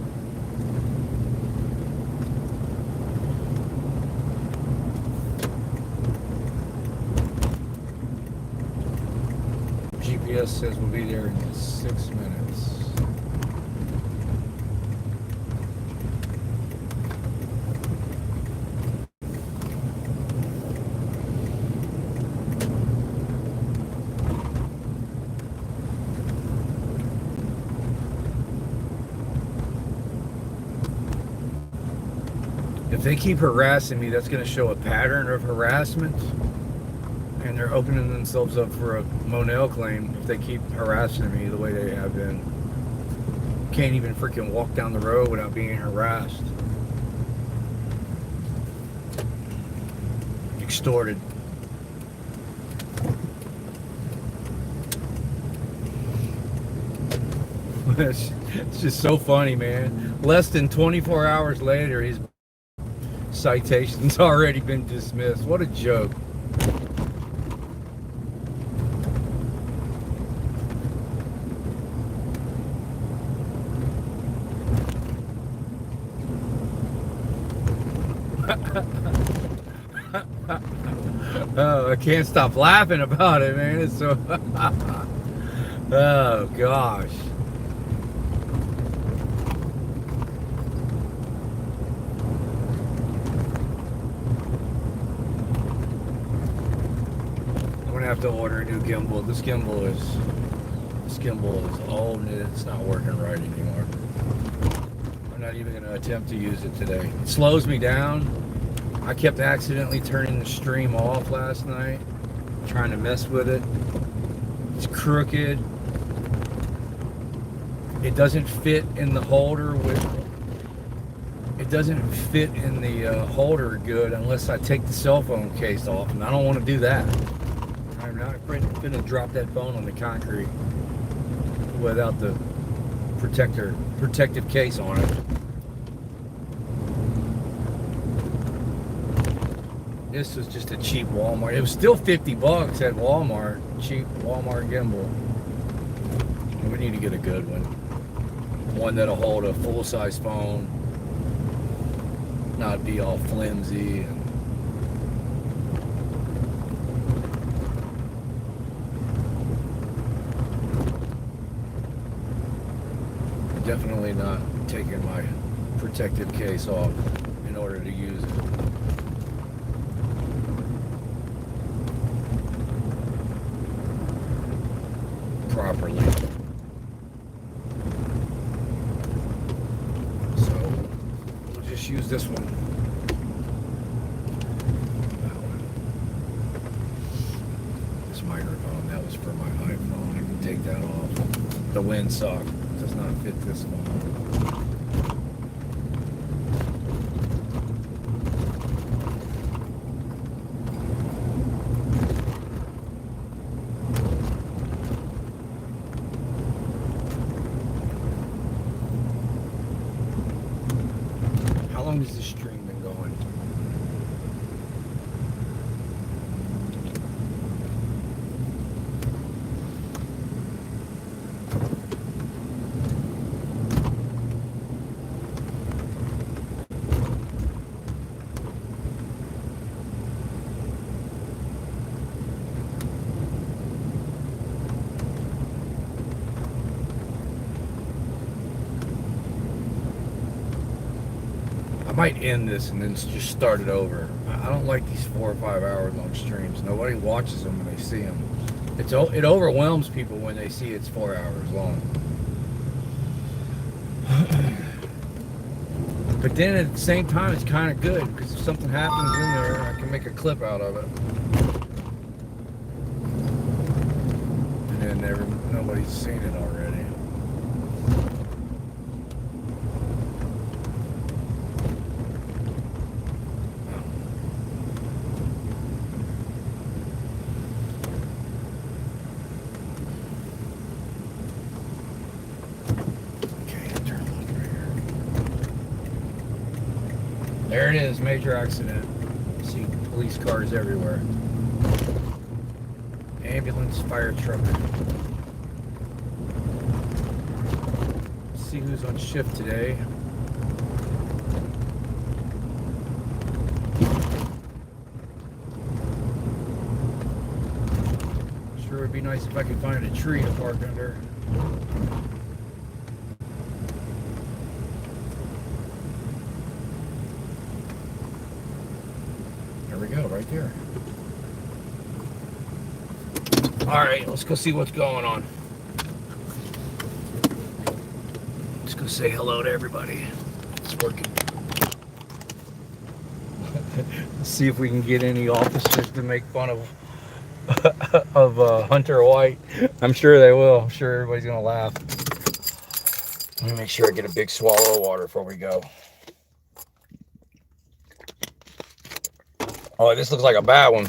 GPS says we'll be there in 6 minutes. If they keep harassing me, that's going to show a pattern of harassment. And they're opening themselves up for a Monell claim if they keep harassing me the way they have been. Can't even freaking walk down the road without being harassed. Extorted. It's just so funny, man. Less than 24 hours later, his citation's already been dismissed. What a joke. Oh, I can't stop laughing about it, man. It's so oh gosh. I'm gonna have to order a new gimbal. This gimbal is old and it's not working right anymore. I'm not even gonna attempt to use it today. It slows me down. I kept accidentally turning the stream off last night, trying to mess with it. It's crooked. It doesn't fit in the holder it doesn't fit in the holder good unless I take the cell phone case off, and I don't want to do that. I'm not going to drop that phone on the concrete without the protective case on it. This was just a cheap Walmart. It was still 50 bucks at Walmart. Cheap Walmart gimbal. We need to get a good one. One that'll hold a full-size phone. Not be all flimsy. Definitely not taking my protective case off in order to use it. Properly. So we'll just use this one. This microphone, that was for my iPhone. I can take that off. The windsock does not fit this one. How long has this stream been going? I might end this and then just start it over. I don't like these 4 or 5 hour long streams. Nobody watches them when they see them. It overwhelms people when they see it's 4 hours long. But then at the same time, it's kind of good because if something happens in there, I can make a clip out of it. And then nobody's seen it already. Okay, turn it on right here. There it is, major accident. See police cars everywhere. Ambulance, fire truck. See who's on shift today. Sure would be nice if I could find a tree to park under. There we go, right there. All right, let's go see what's going on. Let's go say hello to everybody. It's working. See if we can get any officers to make fun of Hunter White. I'm sure they will. I'm sure everybody's gonna laugh. Let me make sure I get a big swallow of water before we go. Oh, this looks like a bad one.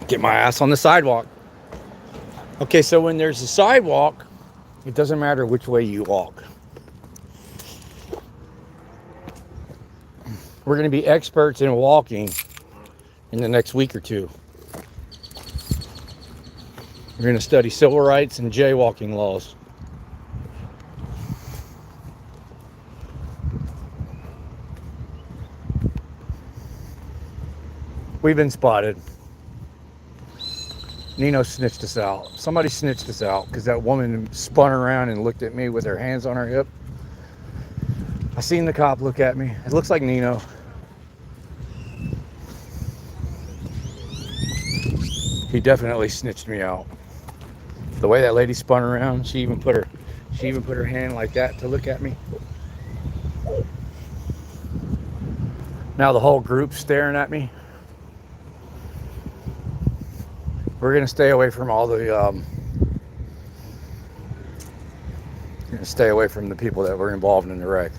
Get my ass on the sidewalk. Okay, so when there's a sidewalk, it doesn't matter which way you walk. We're going to be experts in walking in the next week or two. We're going to study civil rights and jaywalking laws. We've been spotted. Nino snitched us out. Somebody snitched us out because that woman spun around and looked at me with her hands on her hip. I seen the cop look at me. It looks like Nino. He definitely snitched me out. The way that lady spun around, she even put her hand like that to look at me. Now the whole group's staring at me. We're gonna stay away from all the stay away from the people that were involved in the wreck.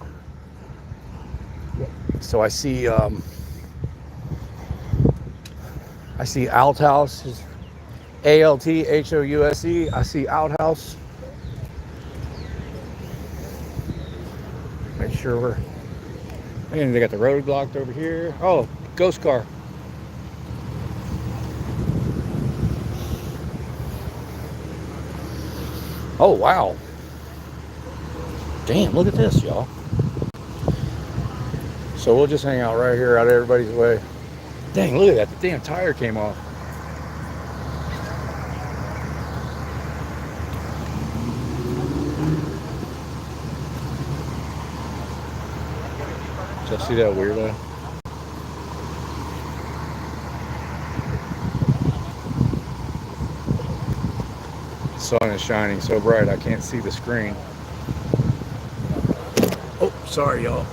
So I see Outhouse, ALTHOUSE. I see Outhouse. Make sure we're. And they got the road blocked over here. Oh, ghost car. Oh, wow. Damn, look at this, y'all. So we'll just hang out right here out of everybody's way. Dang, look at that. The damn tire came off. Did y'all see that weirdo? The sun is shining so bright I can't see the screen. Oh, sorry, y'all.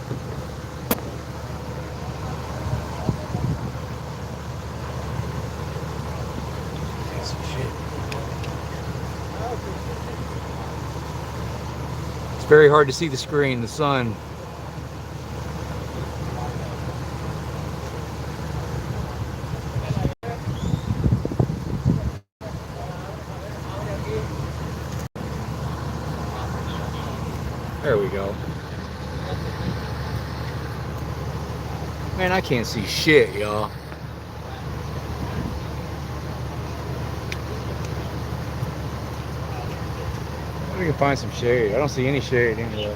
It's very hard to see the screen, the sun. There we go. Man, I can't see shit, y'all. We can find some shade. I don't see any shade anywhere.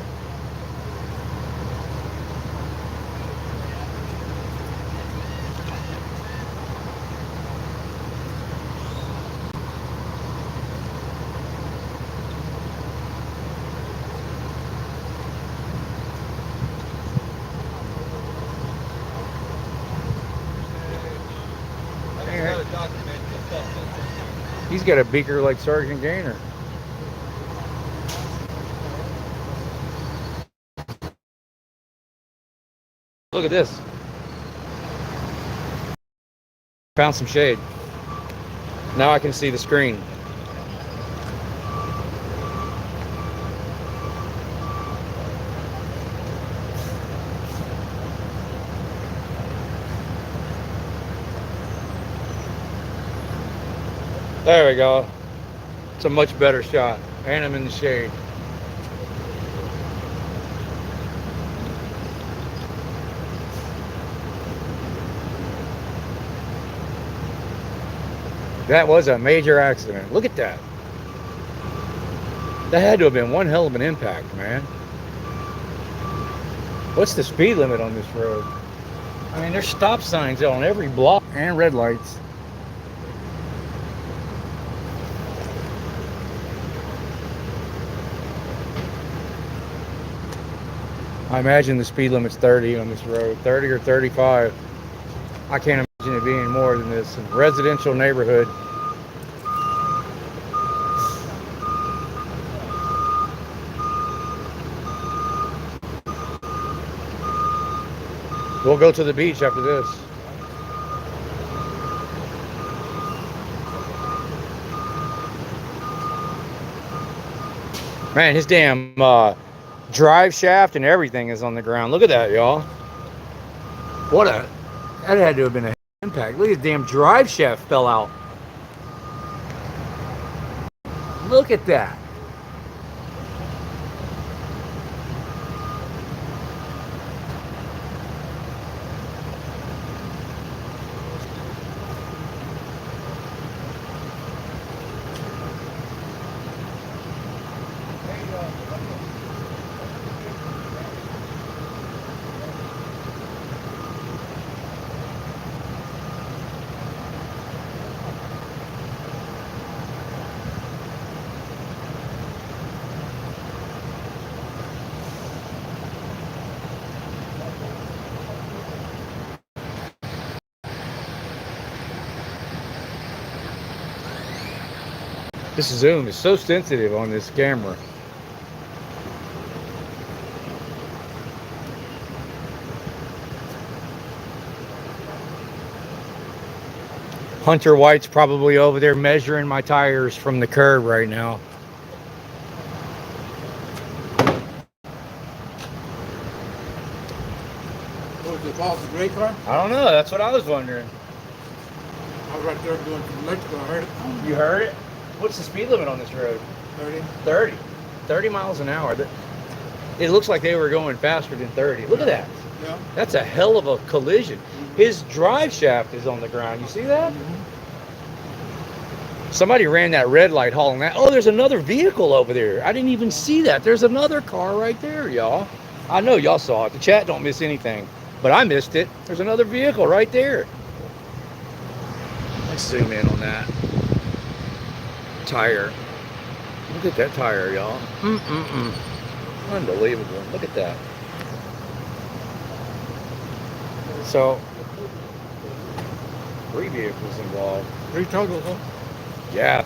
He's got a beaker like Sergeant Gaynor. Look at this. Found some shade. Now I can see the screen. There we go. It's a much better shot. And I'm in the shade. That was a major accident. Look at that. That had to have been one hell of an impact, man. What's the speed limit on this road? I mean, there's stop signs on every block and red lights. I imagine the speed limit's 30 on this road, 30 or 35. I can't imagine it being more than this. In a residential neighborhood. We'll go to the beach after this. Man, his damn drive shaft and everything is on the ground. Look at that, y'all. That had to have been an impact. Look at the damn drive shaft fell out. Look at that. This zoom is so sensitive on this camera. Hunter White's probably over there measuring my tires from the curb right now. What was it called, the gray car? I don't know. That's what I was wondering. I was right there going to the electrical. I heard it. You heard it? What's the speed limit on this road? 30. 30. 30 miles an hour. It looks like they were going faster than 30. Look at that. Yeah. That's a hell of a collision. His drive shaft is on the ground. You see that? Somebody ran that red light hauling that. Oh, there's another vehicle over there. I didn't even see that. There's another car right there, y'all. I know y'all saw it. The chat don't miss anything. But I missed it. There's another vehicle right there. Let's zoom in on that tire. Look at that tire, y'all. Unbelievable. Look at that. So, 3 vehicles involved. 3 total, huh? Yeah.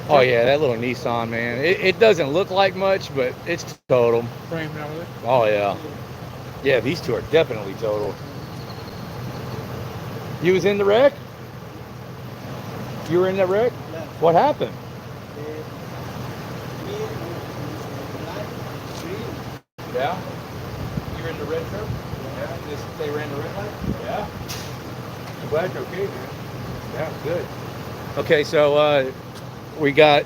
Oh yeah, that little Nissan, man. It doesn't look like much, but it's total. Frame and everything. Oh yeah. Yeah, these two are definitely total. You was in the wreck? You were in the wreck? Yeah. What happened? Yeah? You were in the red truck? Yeah. They ran the red light? Yeah. I'm glad you're okay, man. Yeah, good. Okay, so we got,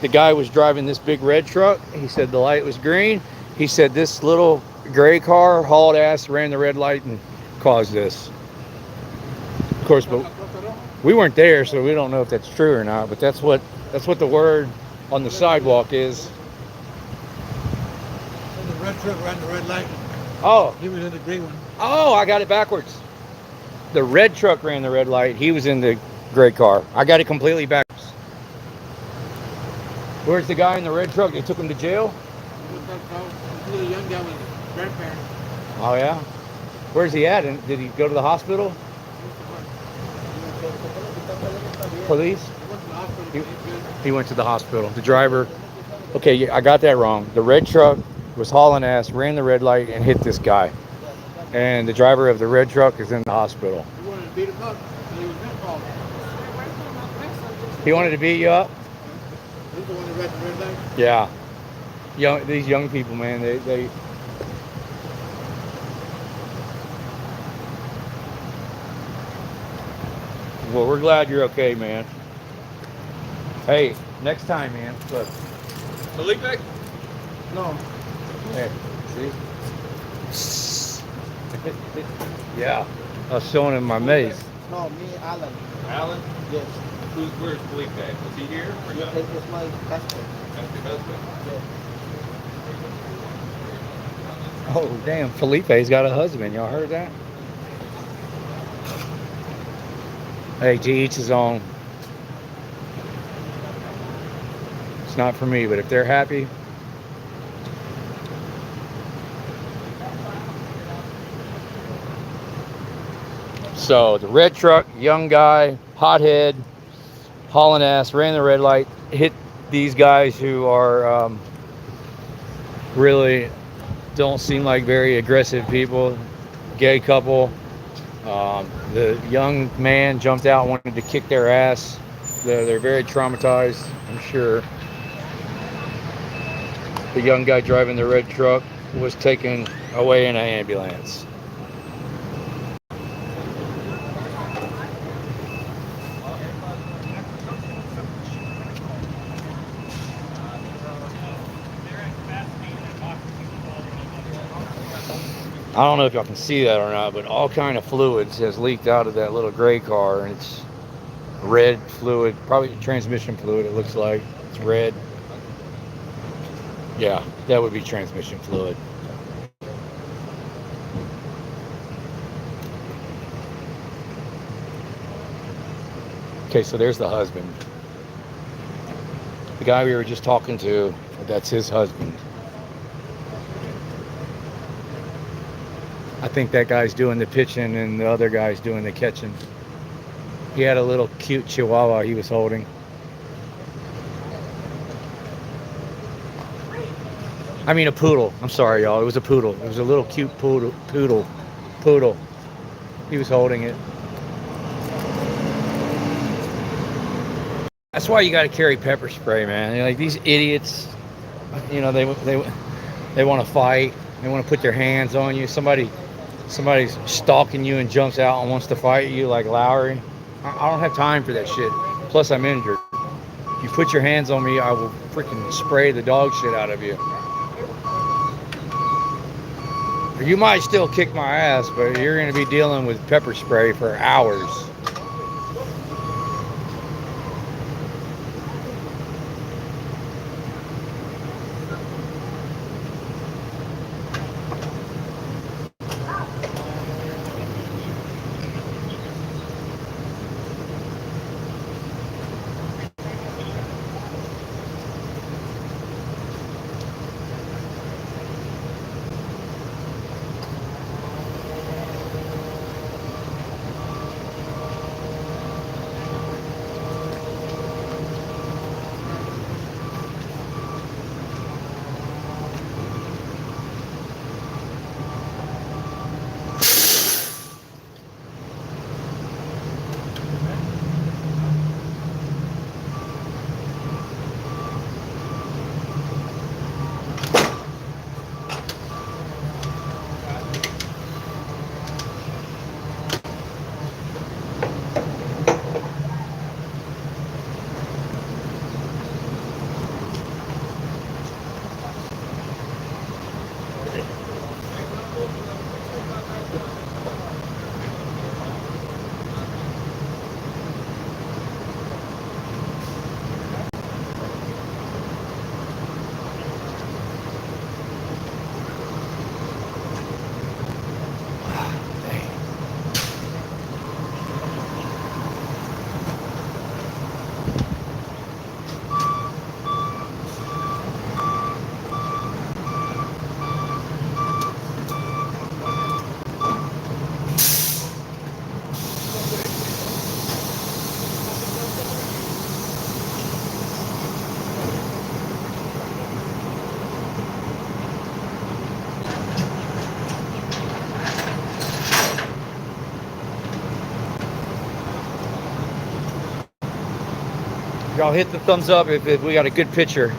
the guy was driving this big red truck. He said the light was green. He said this little gray car hauled ass, ran the red light and caused this. Of course, but we weren't there, so we don't know if that's true or not, but that's what the word on the sidewalk is. And the red truck ran the red light. Oh. He was in the gray one. Oh, I got it backwards. The red truck ran the red light. He was in the gray car. I got it completely backwards. Where's the guy in the red truck? They took him to jail? He was a young guy with his grandparents. Oh, yeah? Where's he at? And did he go to the hospital? Police? He went to the hospital. The driver, okay, yeah, I got that wrong. The red truck was hauling ass, ran the red light, and hit this guy. And the driver of the red truck is in the hospital. He wanted to beat him up. And he was involved. He wanted to beat you up? He's the one that ran the red light. Yeah. These young people, man, they well, we're glad you're okay, man. Hey, next time, man. Look. Felipe? No. Hey, see? Yeah. I was showing him my maze. No, me, Alan. Alan? Yes. Where's Felipe? Was he here? Or Yeah, no? it's my husband. That's your husband? Yes. Oh, damn. Felipe's got a husband. Y'all heard that? Hey, to each his own. It's not for me, but if they're happy. So the red truck, young guy, hothead, hauling ass, ran the red light, hit these guys who are really don't seem like very aggressive people. Gay couple. The young man jumped out, wanted to kick their ass. They're very traumatized, I'm sure. The young guy driving the red truck was taken away in an ambulance. I don't know if y'all can see that or not, but all kind of fluids has leaked out of that little gray car, and it's red fluid, probably transmission fluid. It looks like it's red. Yeah, that would be transmission fluid. Okay, so there's the husband. The guy we were just talking to, that's his husband. I think that guy's doing the pitching and the other guy's doing the catching. He had a little cute chihuahua he was holding. I mean a poodle. I'm sorry, y'all. It was a poodle. It was a little cute poodle. He was holding it. That's why you got to carry pepper spray, man. Like these idiots, you know, they want to fight. They want to put their hands on you. Somebody's stalking you and jumps out and wants to fight you, like Lowry. I don't have time for that shit. Plus, I'm injured. If you put your hands on me, I will freaking spray the dog shit out of you. You might still kick my ass, but you're going to be dealing with pepper spray for hours. Y'all hit the thumbs up if we got a good picture.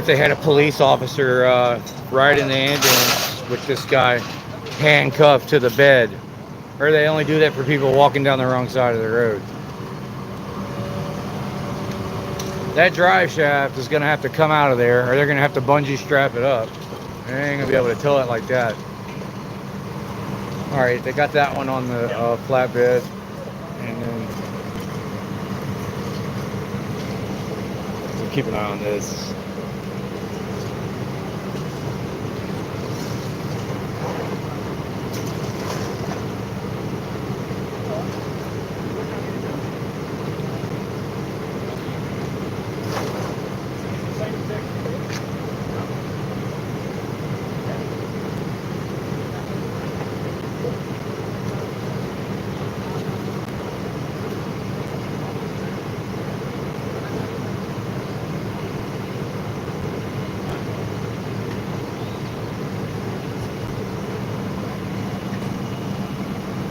if they had a police officer ride in the ambulance with this guy handcuffed to the bed, or they only do that for people walking down the wrong side of the road. That drive shaft is going to have to come out of there, or they're going to have to bungee strap it up. They ain't going to be able to tow it like that. All right, they got that one on the flatbed, and then we'll keep an eye on this.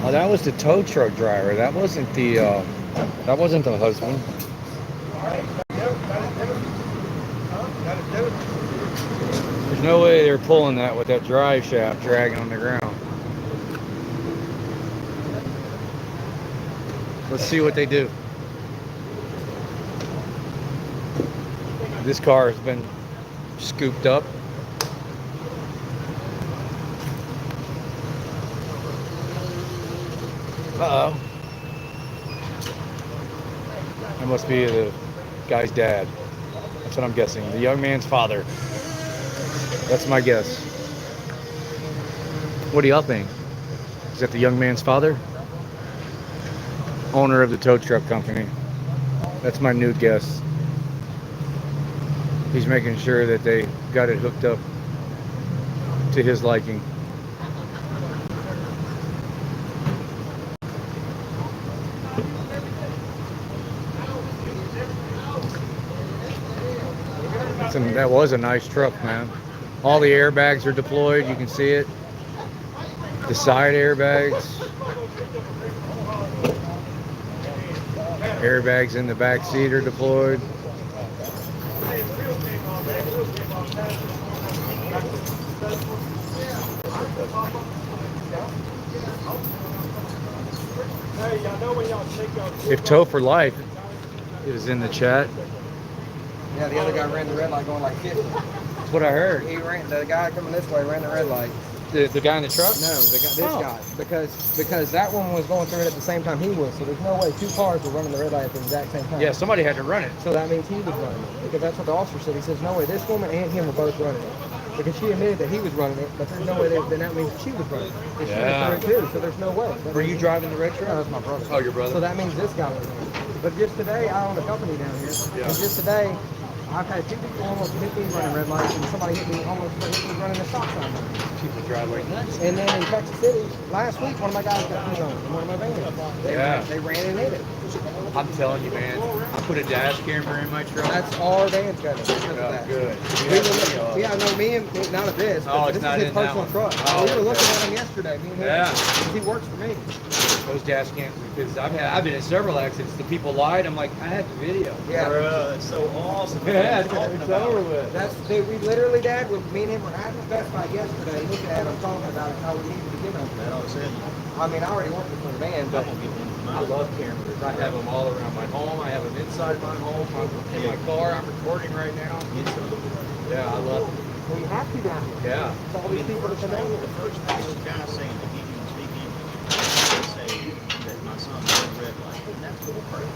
Oh, that was the tow truck driver. That wasn't the husband. There's no way they're pulling that with that drive shaft dragging on the ground. Let's see what they do. This car has been scooped up. Uh-oh. That must be the guy's dad. That's what I'm guessing. The young man's father. That's my guess. What do y'all think? Is that the young man's father? Owner of the tow truck company. That's my new guess. He's making sure that they got it hooked up to his liking. That was a nice truck, man. All the airbags are deployed. You can see it. The side airbags. Airbags in the back seat are deployed. If Tow for Life is in the chat. Yeah, the other guy ran the red light going like 50. That's what I heard. The guy coming this way ran the red light. The guy in the truck? No, this guy. Because that one was going through it at the same time he was. So there's no way two cars were running the red light at the exact same time. Yeah, somebody had to run it. So that means he was running it. Because that's what the officer said. He says, no way, this woman and him were both running it. Because she admitted that he was running it, but there's no way then that means she was running it. She was through it too, so there's no way. Were you driving the red truck? No, that's my brother. Oh, your brother? So that means this guy was running it. But just today, I own a company down here. Yeah. And just today, I've had two people almost hit me running red lights, and somebody hit me almost running a stop sign. People drive like nuts. And then in Texas City, last week, one of my guys got his own in one of my vans. They ran and hit it. I'm telling you, man. I put a dash camera in my truck. That's all Dan's got because of that. Good. Me and not of this, but this is his personal truck. Oh, we were looking at him yesterday. Me and him. Yeah. He works for me. Those dash cams, because I've been in several accidents. The people lied. I'm like, I have the video. Yeah. That's so awesome. Yeah, it's over with. We literally, Dad, me and him were at the Best Buy yesterday looking at him, talking about how we needed to get him. That all said. I mean, I already worked with the van, but I love cameras. I have them all around my home. I have them inside my home. I'm in my car. I'm recording right now. Yeah, I love them. well, you have to down here. Yeah. It's all these people that come in. The first thing those guys saying that he didn't speak English, they say that my son was red light, and that's bullcrap.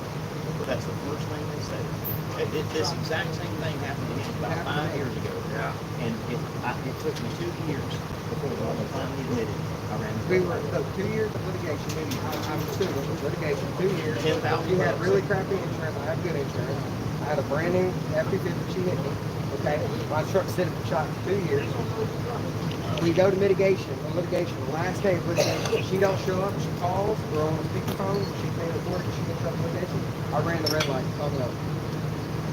That's the first thing they say. This exact same thing happened to me about 5 years ago. Yeah. And it took me 2 years before the woman finally admitted I ran the We red were light. 2 years of litigation. I'm sued with litigation. 2 years. 10,000 You had bucks. really crappy insurance. I had good insurance. I had a brand new F-250. She hit me. Okay. My truck sit at the shop for 2 years. We go to litigation. The last day of litigation, she don't show up. She calls. We're on a speakerphone. She can't afford it. She gets up in litigation. I ran the red light. Hung up.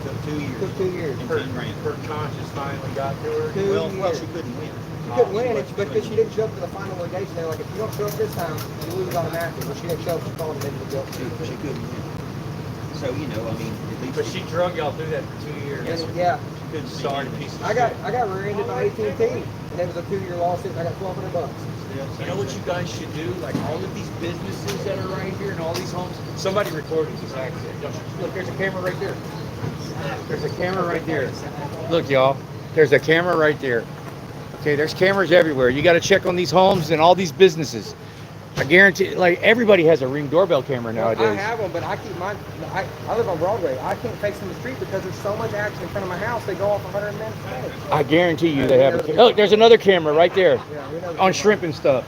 Took 2 years. Took 2 years. And 10 grand. Her conscience finally got to her. 2 Well, years. she couldn't win. She couldn't win it, but because she didn't show up to the final litigation, they're like, if you don't show up this time, you lose automatically. But she didn't show up. She called them into the guilt. She couldn't win. So, I mean, at least. But she drug y'all through that for 2 years. Yes, sir. Yeah. couldn't see Sorry, anything. piece of I got rear-ended by AT&T, and it was a 2-year lawsuit. And I got $1,200. You know what you guys should do? Like all of these businesses that are right here and all these homes. Somebody recorded this accident. Don't you- Look, there's a camera right there. There's a camera right there. Look, y'all. There's a camera right there. Okay, there's cameras everywhere. You got to check on these homes and all these businesses. I guarantee, like everybody has a Ring doorbell camera nowadays. I have them, but I keep mine. I live on Broadway. I can't face them in the street because there's so much action in front of my house. They go off 100 minutes a minute. I guarantee you they have a. Look, there's another camera right there Yeah, we know. on shrimp and stuff.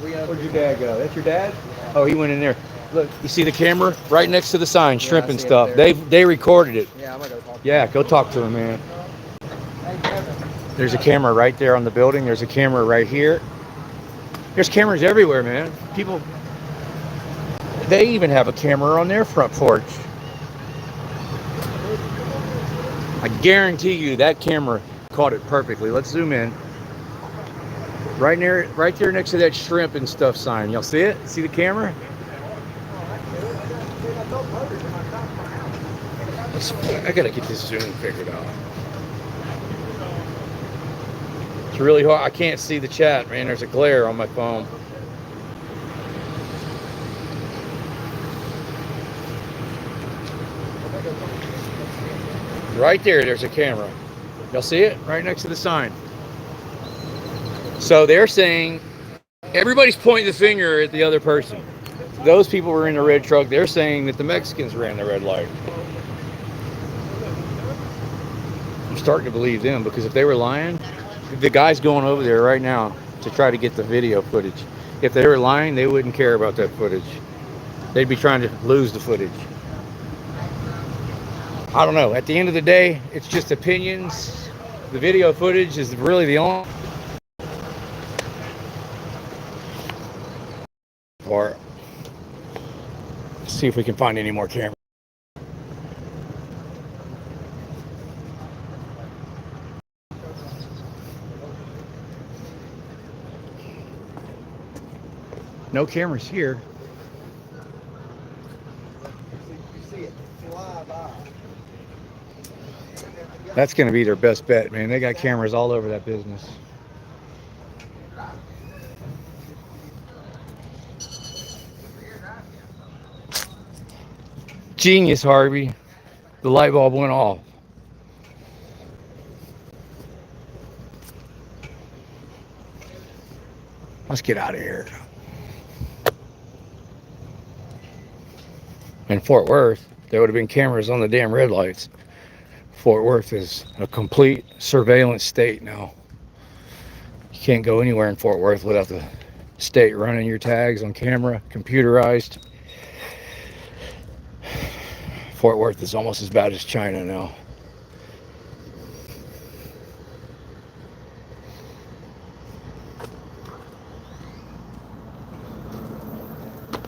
Where'd your dad go? That's your dad? Oh, he went in there. Look, you see the camera right next to the sign, shrimp I and see it stuff. there. They recorded it. Yeah, I'm gonna go talk. Yeah, go talk to him, man. There's a camera right there on the building. There's a camera right here. There's cameras everywhere, man. People, they even have a camera on their front porch. I guarantee you that camera caught it perfectly. Let's zoom in. Right there next to that shrimp and stuff sign. Y'all see it? See the camera? I gotta get this zoom figured out. It's really hard. I can't see the chat, man. There's a glare on my phone. Right there's a camera. Y'all see it? Right next to the sign. So they're saying, everybody's pointing the finger at the other person. Those people were in the red truck. They're saying that the Mexicans ran the red light. I'm starting to believe them, because if they were lying, the guy's going over there right now to try to get the video footage. If they were lying, they wouldn't care about that footage. They'd be trying to lose the footage. I don't know. At the end of the day, it's just opinions. The video footage is really the only part. Let's see if we can find any more cameras. No cameras here. That's going to be their best bet, man. They got cameras all over that business. Genius, Harvey. The light bulb went off. Let's get out of here. In Fort Worth, there would have been cameras on the damn red lights. Fort Worth is a complete surveillance state now. You can't go anywhere in Fort Worth without the state running your tags on camera, computerized. Fort Worth is almost as bad as China now.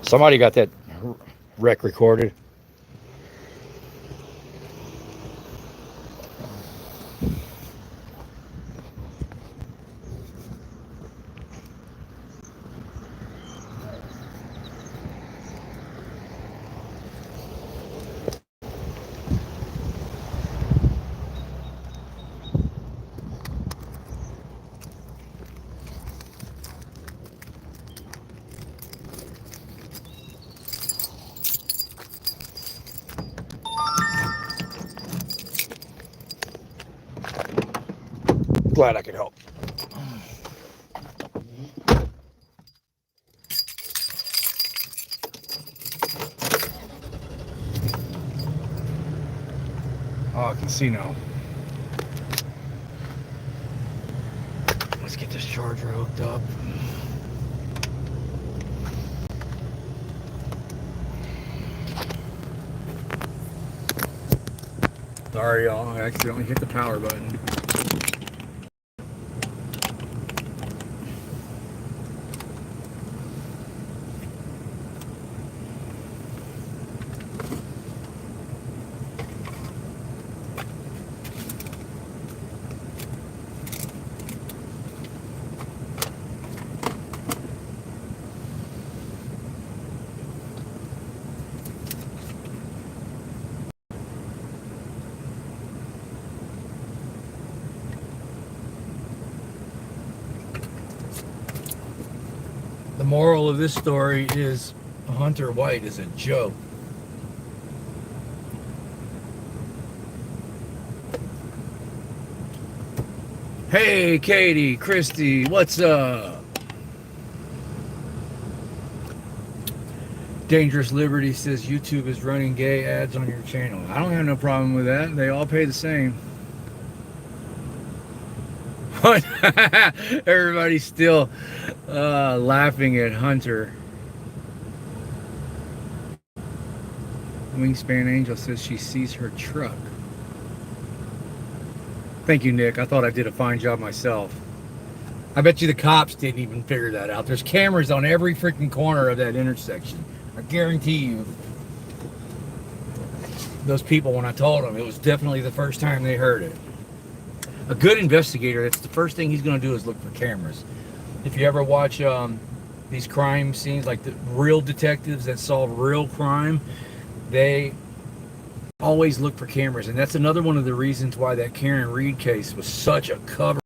Somebody got that wreck recorded. Glad I could help. Oh, casino. Let's get this charger hooked up. Sorry, y'all. I accidentally hit the power button. The moral of this story is Hunter White is a joke. Hey, Katie, Christy, what's up? Dangerous Liberty says YouTube is running gay ads on your channel. I don't have no problem with that. They all pay the same. Everybody's still laughing at Hunter. Wingspan Angel says she sees her truck. Thank you, Nick. I thought I did a fine job myself. I bet you the cops didn't even figure that out. There's cameras on every freaking corner of that intersection. I guarantee you. Those people, when I told them, it was definitely the first time they heard it. A good investigator, that's the first thing he's going to do is look for cameras. If you ever watch these crime scenes, like the real detectives that solve real crime, they always look for cameras. And that's another one of the reasons why that Karen Reed case was such a cover.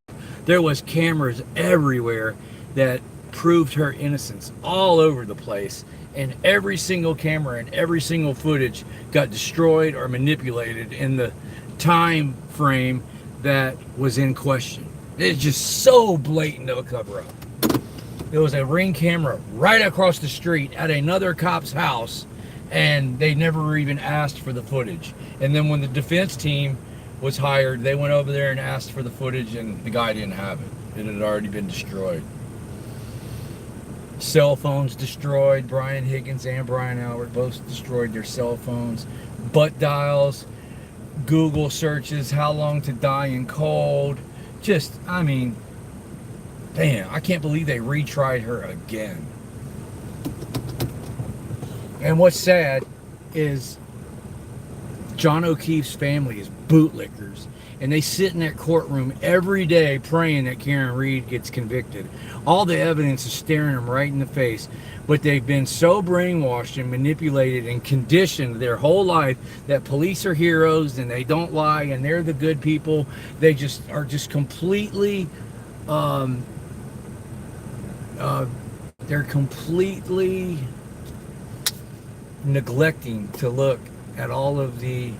There was cameras everywhere that proved her innocence all over the place. And every single camera and every single footage got destroyed or manipulated in the time frame that was in question. It's just so blatant of a cover-up. There was a Ring camera right across the street at another cop's house, and they never even asked for the footage. And then when the defense team was hired, they went over there and asked for the footage, and the guy didn't have it. It had already been destroyed. Cell phones destroyed. Brian Higgins and Brian Albert both destroyed their cell phones. Butt dials, Google searches, how long to die in cold. Just, I mean, damn, I can't believe they retried her again. And what's sad is John O'Keefe's family is bootlickers, and they sit in that courtroom every day praying that Karen Reed gets convicted. All the evidence is staring them right in the face, but they've been so brainwashed and manipulated and conditioned their whole life that police are heroes and they don't lie and they're the good people. They just are just completely they're completely neglecting to look at all of the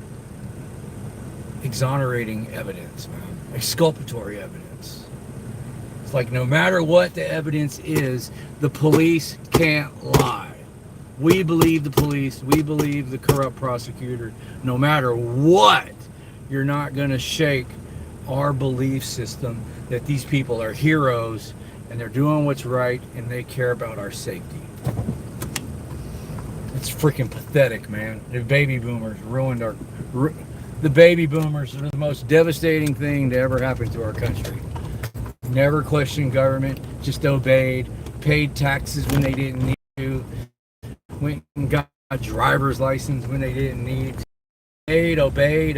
exonerating evidence, man. Exculpatory evidence. It's like no matter what the evidence is, the police can't lie. We believe the police. We believe the corrupt prosecutor. No matter what, you're not going to shake our belief system that these people are heroes and they're doing what's right and they care about our safety. It's freaking pathetic, man. The baby boomers ruined our... The baby boomers are the most devastating thing to ever happen to our country. Never questioned government, just obeyed, paid taxes when they didn't need to, went and got a driver's license when they didn't need to, obeyed.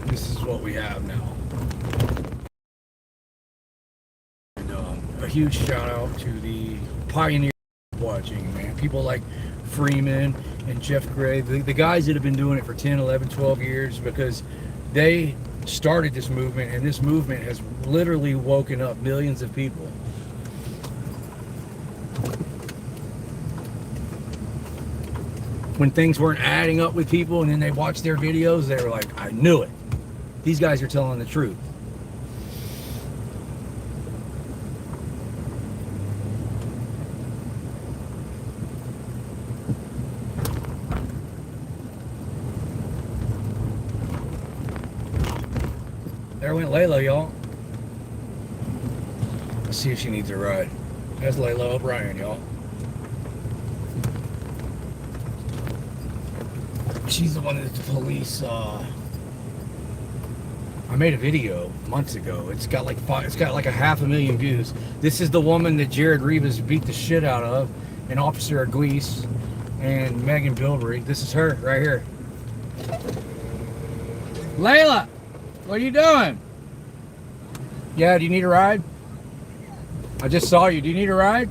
This is what we have now. And a huge shout out to the pioneers watching, man. People like Freeman and Jeff Gray, the guys that have been doing it for 10, 11, 12 years, because they started this movement, and this movement has literally woken up millions of people. When things weren't adding up with people and then they watched their videos, they were like, I knew it. These guys are telling the truth. There went Layla, y'all. Let's see if she needs a ride. That's Layla O'Brien, y'all. She's the one that the police, I made a video months ago. It's got like 500,000 views. This is the woman that Jared Rivas beat the shit out of, and Officer Aguise and Megan Bilbrey. This is her right here. Layla! What are you doing? Yeah, do you need a ride? I just saw you. Do you need a ride?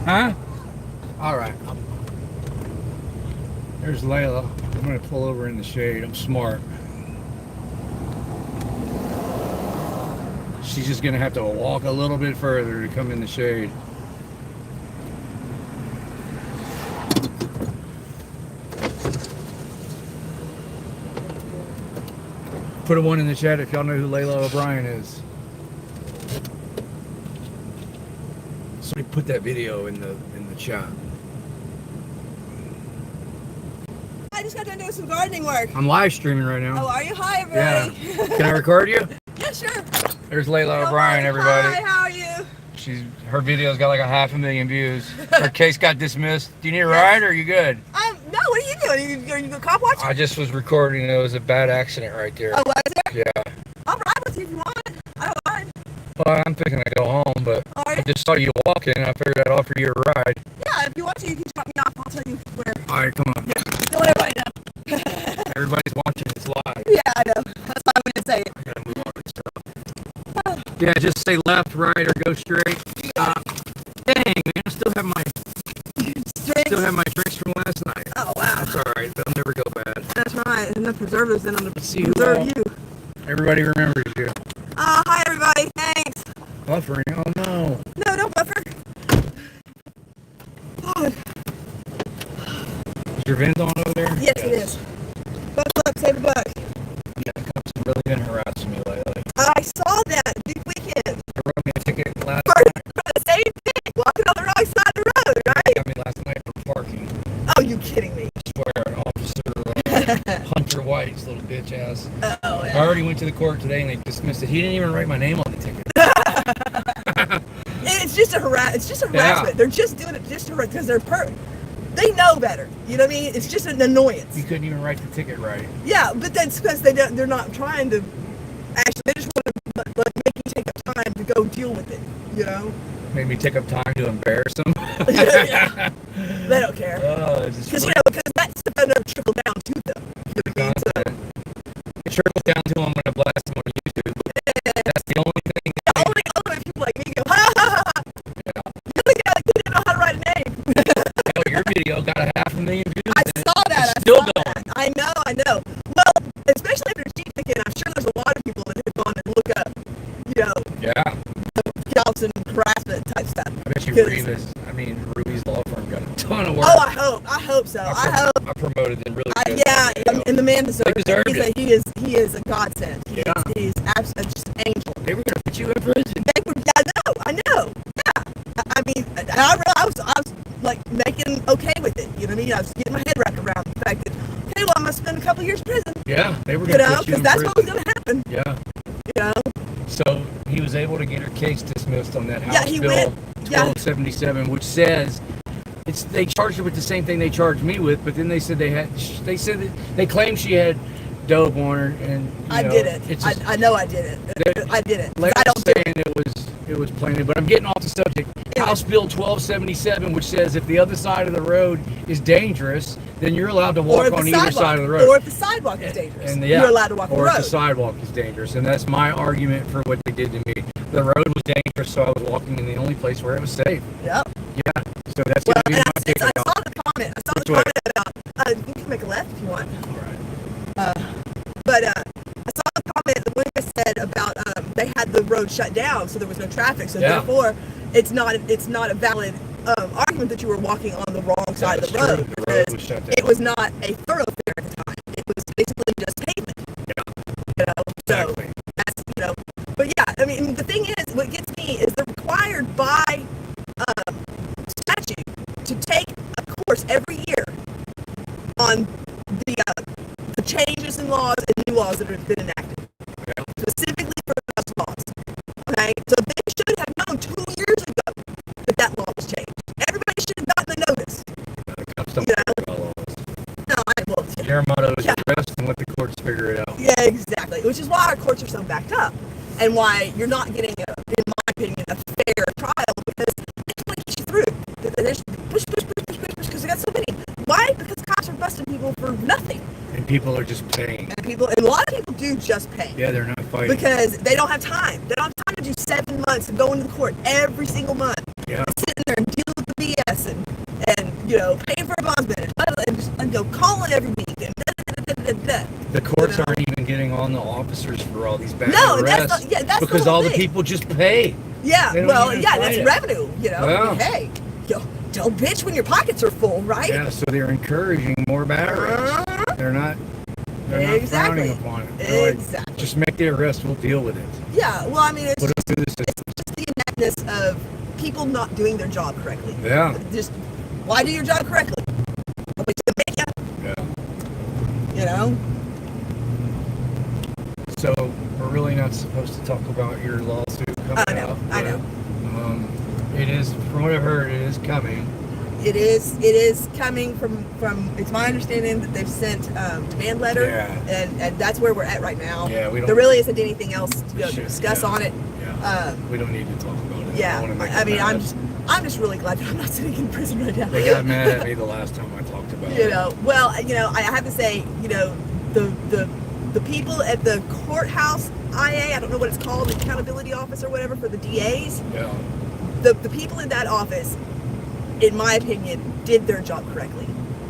Huh? All right. There's Layla. I'm going to pull over in the shade. I'm smart. She's just gonna have to walk a little bit further to come in the shade. Put a 1 in the chat if y'all know who Layla O'Brien is. Somebody put that video in the chat. I just got done doing some gardening work. I'm live streaming right Oh, now. are you? Hi, everybody. Yeah. Can I record you? Yeah, sure. There's Layla Oh, O'Brien, everybody. Hi, how are you? Her video's got like 500,000 views. Her case got dismissed. Do you need a ride or are you good? No, what are you doing? Are you go cop watching? I just was recording. It was a bad accident right there. Oh, was it? Yeah. I'll ride with you if you want. I don't mind. Well, I'm thinking to go home, but Are I you? just saw you walking. I figured I'd offer you a ride. Yeah, if you want to, you can drop me off. I'll tell you where. All right, come on. Don't let everybody know. Everybody's watching this live. Yeah, I know. That's why we didn't say it. I gotta move on and stuff. Yeah, just say left, right, or go straight. Stop. Dang, man, I still have my drinks from last night. Oh, wow. That's all right. They'll never go bad. That's right. And the preservatives in them to See who preserve all- you. Everybody remembers you. Hi, everybody. Thanks. Buffering. Oh no. No, don't buffer. Oh, Is your vent on over there? yes, it is. Buckle up, save a buck. Yeah, the cops have really been harassing me lately. I saw that big weekend. They wrote me a ticket last For night. the same thing, walking on the wrong side of the road, They right? got me last night for parking. Oh, you kidding me? I swear, Officer Hunter White's little bitch ass. Oh, I yeah. already went to the court today and they dismissed it. He didn't even write my name on the ticket. It's just a It's just a harassment. Yeah. They're just doing it just to because they know better. You know what I mean? It's just an annoyance. He couldn't even write the ticket right. Yeah, but that's because they're not trying to. Actually, they just want to like make you take up time to go deal with it. You know? Made me take up time to embarrass him. Yeah. They don't care. Oh, it's just Because that stuff doesn't trickle down to them. You know what I mean? So, it trickled down to him when I blast him on YouTube. That's the only thing. only people like me go, ha ha ha ha. You're the guy that didn't know how to write a name. Hell, your video got 500,000 views. I and saw that. It's still I saw going. that. I know. Well, especially after G ticket, I'm sure there's a lot of people that have gone and look up, you know, Yeah. Galveston harassment type stuff. I bet you Ruby's law firm got a ton of work. Oh, I hope so. I promoted them really good. yeah, and the man deserves They deserved it. He is a godsend. Yeah. He's absolutely just an angel. They were gonna put you in prison. I know. Yeah. I mean, I was like making okay with it. You know what I mean? I was getting my head wrapped around the fact that, okay, well, I'm gonna spend a couple years in prison. Yeah, they were You gonna know, put you because in that's prison. what was gonna happen. Yeah. You know. So he was able to get her case dismissed on that House Yeah, he Bill went- yeah. 1277, which says they charged her with the same thing they charged me with, but then they said they claimed she had dope on her, and I did it. I know I did it. I did it. I don't do saying it was planted, but I'm getting off the subject. Yeah. House Bill 1277, which says if the other side of the road is dangerous, then you're allowed to walk on either side of the road. Or if the sidewalk is dangerous, And you're allowed to walk the or if the road. sidewalk is dangerous, and that's my argument for what they did to me. The road was dangerous, so I was walking in the only place where it was safe. Yep. Yeah, so that's Well, gonna be and my I ticket. saw the comment. I saw Which the way? comment about you can make a left if you want. All right. But I saw the comment the one that said about they had the road shut down, so there was no traffic. So Yeah. therefore, it's not a valid argument that you were walking on the wrong side of That's the true. road The road because was shut down. it was not a thoroughfare at the time. It was basically just pavement. You know, so Exactly. that's But yeah, I mean, the thing is, what gets me is they're required by statute to take a course every year on the changes in laws and new laws that have been enacted, specifically for those laws. Okay, so they should have known 2 years ago that law was changed. Everybody should have gotten the notice. Cops don't Yeah. care about all this. No, I will. Their motto is Yeah. arrest and let the courts figure it out. Yeah, exactly. Which is why our courts are so backed up, and why you're not getting, in my opinion, a fair trial because they just want to get you through. They just push because they got so many. Why? Because cops are busting people for nothing, And people are just paying. and a lot of people do just pay. Yeah, they're not fighting. Because they don't have time. They don't have time to do 7 months and go into the court every single month, Yeah. sitting there and dealing with the BS and paying for a bondsman and calling every week and The courts You know? aren't even getting on the officers for all these bad No, arrests. that's because the whole all the thing. people just pay. Yeah, They don't well, even yeah, fight that's it. revenue, you know. Yeah. Hey, don't bitch when your pockets are full, right? Yeah, so they're encouraging more bad arrests. They're not Exactly. frowning upon it. They're like, Exactly. just make the arrest, we'll deal with it. Yeah, well, I mean, it's Put us through the system. just the ineptness of people not doing their job correctly. Yeah. Just, why do your job correctly? Nobody's gonna make ya, Yeah. you know? So we're really not supposed to talk about your lawsuit coming I know, out. I know. It is, from what I've heard, it is coming. It is coming from, it's my understanding that they've sent demand letter, Yeah. and that's where we're at right now. Yeah, we don't. There really isn't anything else to we should, discuss yeah. on it. Yeah. We don't need to talk about it. Yeah, I wanna make I it mean, mad. I'm just really glad that I'm not sitting in prison right now. They got mad at me the last time I talked about it. You know, well, you know, I have to say, you know, the people at the courthouse IA, I don't know what it's called, the accountability office or whatever for the DAs. Yeah. The people in that office, in my opinion, did their job correctly.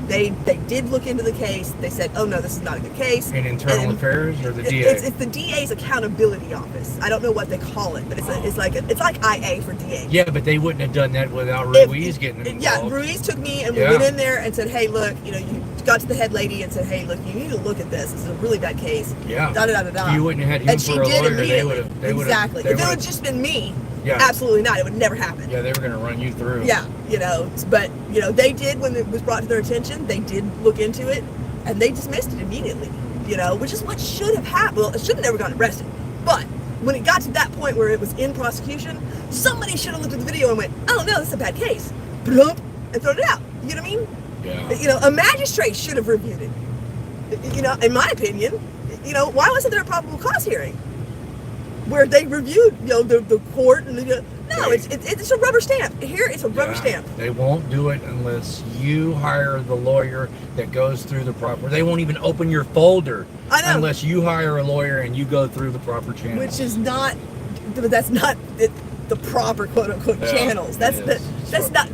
They did look into the case. They said, oh no, this is not a good case. In internal affairs or the DA? It's the DA's accountability office. I don't know what they call it, but it's like IA for DA. Yeah, but they wouldn't have done that without Ruiz getting involved. Yeah, Ruiz took me and we Yeah. went in there and said, hey, look, you know, you got to the head lady and said, hey, look, you need to look at this. This is a really bad case. Yeah. Da da da da da. If you wouldn't have had him And she for a did lawyer, they immediately. would have. Exactly. If it had just been me, Yeah. absolutely not. It would never happen. Yeah, they were going to run you through. Yeah, you know, but you know, they did when it was brought to their attention. They did look into it, and they dismissed it immediately. You know, which is what should have happened. Well, it should have never gotten arrested. But when it got to that point where it was in prosecution, somebody should have looked at the video and went, "Oh no, this is a bad case," and thrown it out. You know what I mean? Yeah. You know, a magistrate should have reviewed it. You know, in my opinion, you know, why wasn't there a probable cause hearing where they reviewed, you know, the court and the, no, it's a rubber stamp. Here, it's a rubber stamp. They won't do it unless you hire the lawyer that goes through the proper. They won't even open your folder unless you hire a lawyer and you go through the proper channels. Which is not, that's not the proper quote unquote channels. That's not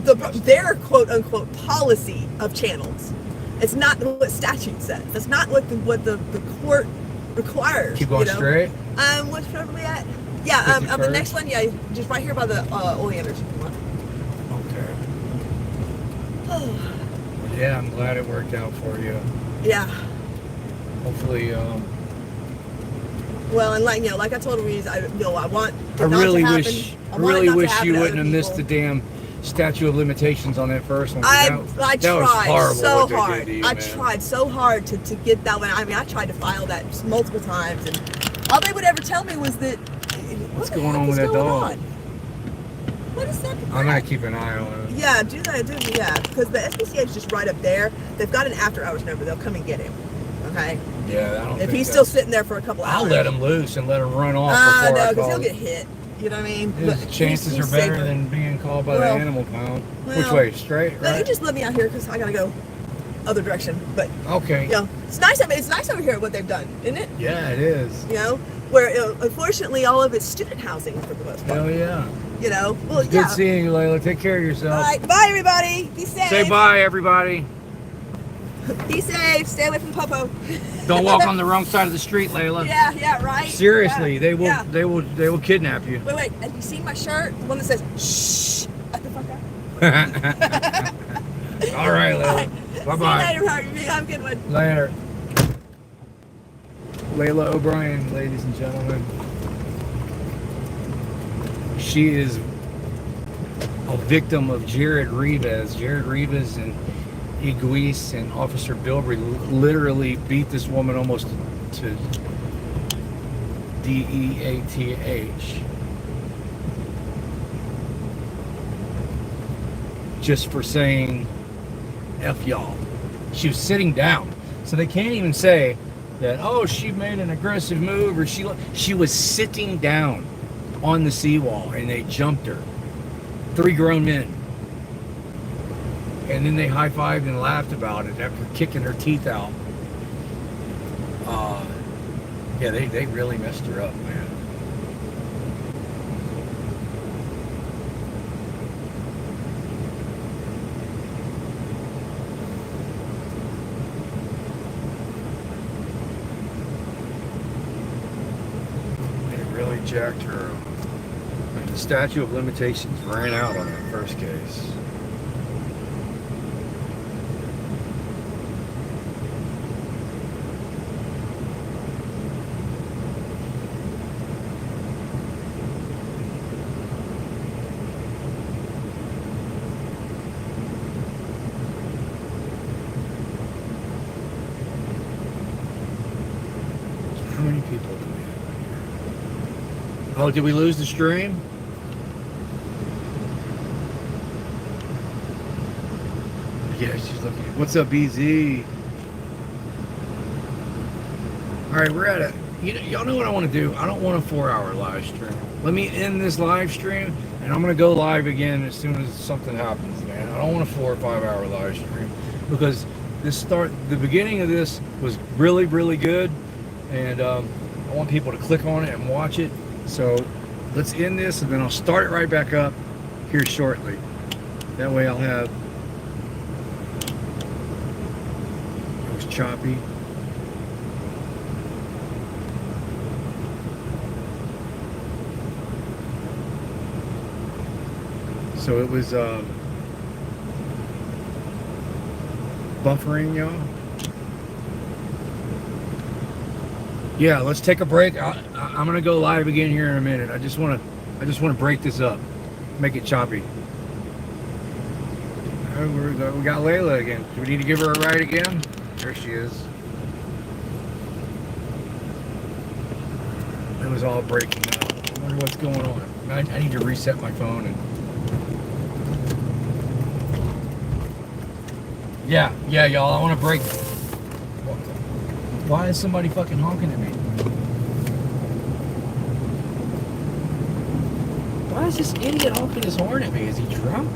their quote unquote policy of channels. It's not what statute says. That's not what the court requires. Keep going straight. Which road are we at? Yeah, the next one, yeah, just right here by the oleanders. Okay. Yeah, I'm glad it worked out for you. Yeah. Hopefully, well, and like, you know, like I told Ruiz, I want it I really not to wish, happen. I really wish happen you to wouldn't other have missed the people. damn statute of limitations on that first one. I that was tried horrible so what they hard. did to you, I man. tried so hard to get that one. I mean, I tried to file that multiple times, and all they would ever tell me was that. What's going on with that dog? What is that? I'm gonna keep an eye on it. Yeah, do that. Yeah, because the SPCA is just right up there. They've got an after-hours number. They'll come and get him. Okay. Yeah, I don't. If think he's still that's- sitting there for a couple hours. I'll let him loose and let him run off No, before I because call he'll him. get hit. You know what I mean? His But chances he's are better safer. than being called by Well, the animal pound. Which well, way? Straight, No, you right? just let me out here because I gotta go other direction. But Okay. you know, it's nice. I mean, it's nice over here what they've done, isn't it? Yeah, it is. You know, where unfortunately all of it's student housing for the most part. Hell yeah. You know, well, It's yeah. good seeing you, Layla. Take care of All yourself. right, bye everybody. Be safe. Say bye, everybody. Be safe. Stay away from Popo. Don't walk on the wrong side of the street, Layla. Yeah, right. Seriously, Yeah, they will, yeah. they will kidnap you. Wait. Have you seen my shirt? The one that says "Shh." Shut the fuck up. All right, Layla. Bye bye. See you later, Harvey. Have a good one. Later. Layla O'Brien, ladies and gentlemen. She is a victim of Jared Rivas. Jared Rivas and Iguis and Officer Bilbrey literally beat this woman almost to DEATH. Just for saying F y'all. She was sitting down. So they can't even say that, oh, she made an aggressive move or she was sitting down on the seawall and they jumped her. 3 grown men. And then they high-fived and laughed about it after kicking her teeth out. Yeah, they really messed her up, man. really jacked her up. And the statute of limitations ran out on that first case. How many people do we have in here? Oh, did we lose the stream? Yeah, she's looking. What's up, BZ? All right, we're at it. Y'all know what I want to do. I don't want a 4-hour live stream. Let me end this live stream, and I'm gonna go live again as soon as something happens, man. I don't want a 4 or 5 hour live stream because the beginning of this was really, really good, and I want people to click on it and watch it. So let's end this, and then I'll start it right back up here shortly. That way I'll have. It was choppy. So it was buffering, y'all. Yeah, let's take a break. I'm gonna go live again here in a minute. I just want to break this up, make it choppy. Oh, we got Layla again. Do we need to give her a ride again? There she is. It was all breaking up. I wonder what's going on. I need to reset my phone and. Yeah, y'all. I want to break. Why is somebody fucking honking at me? Why is this idiot honking his horn at me? Is he drunk?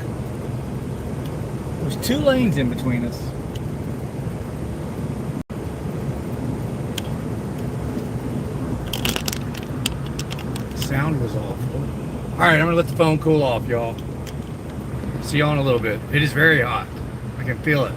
There's 2 lanes in between us. Sound was awful. All right, I'm gonna let the phone cool off, y'all. See y'all in a little bit. It is very hot. I can feel it.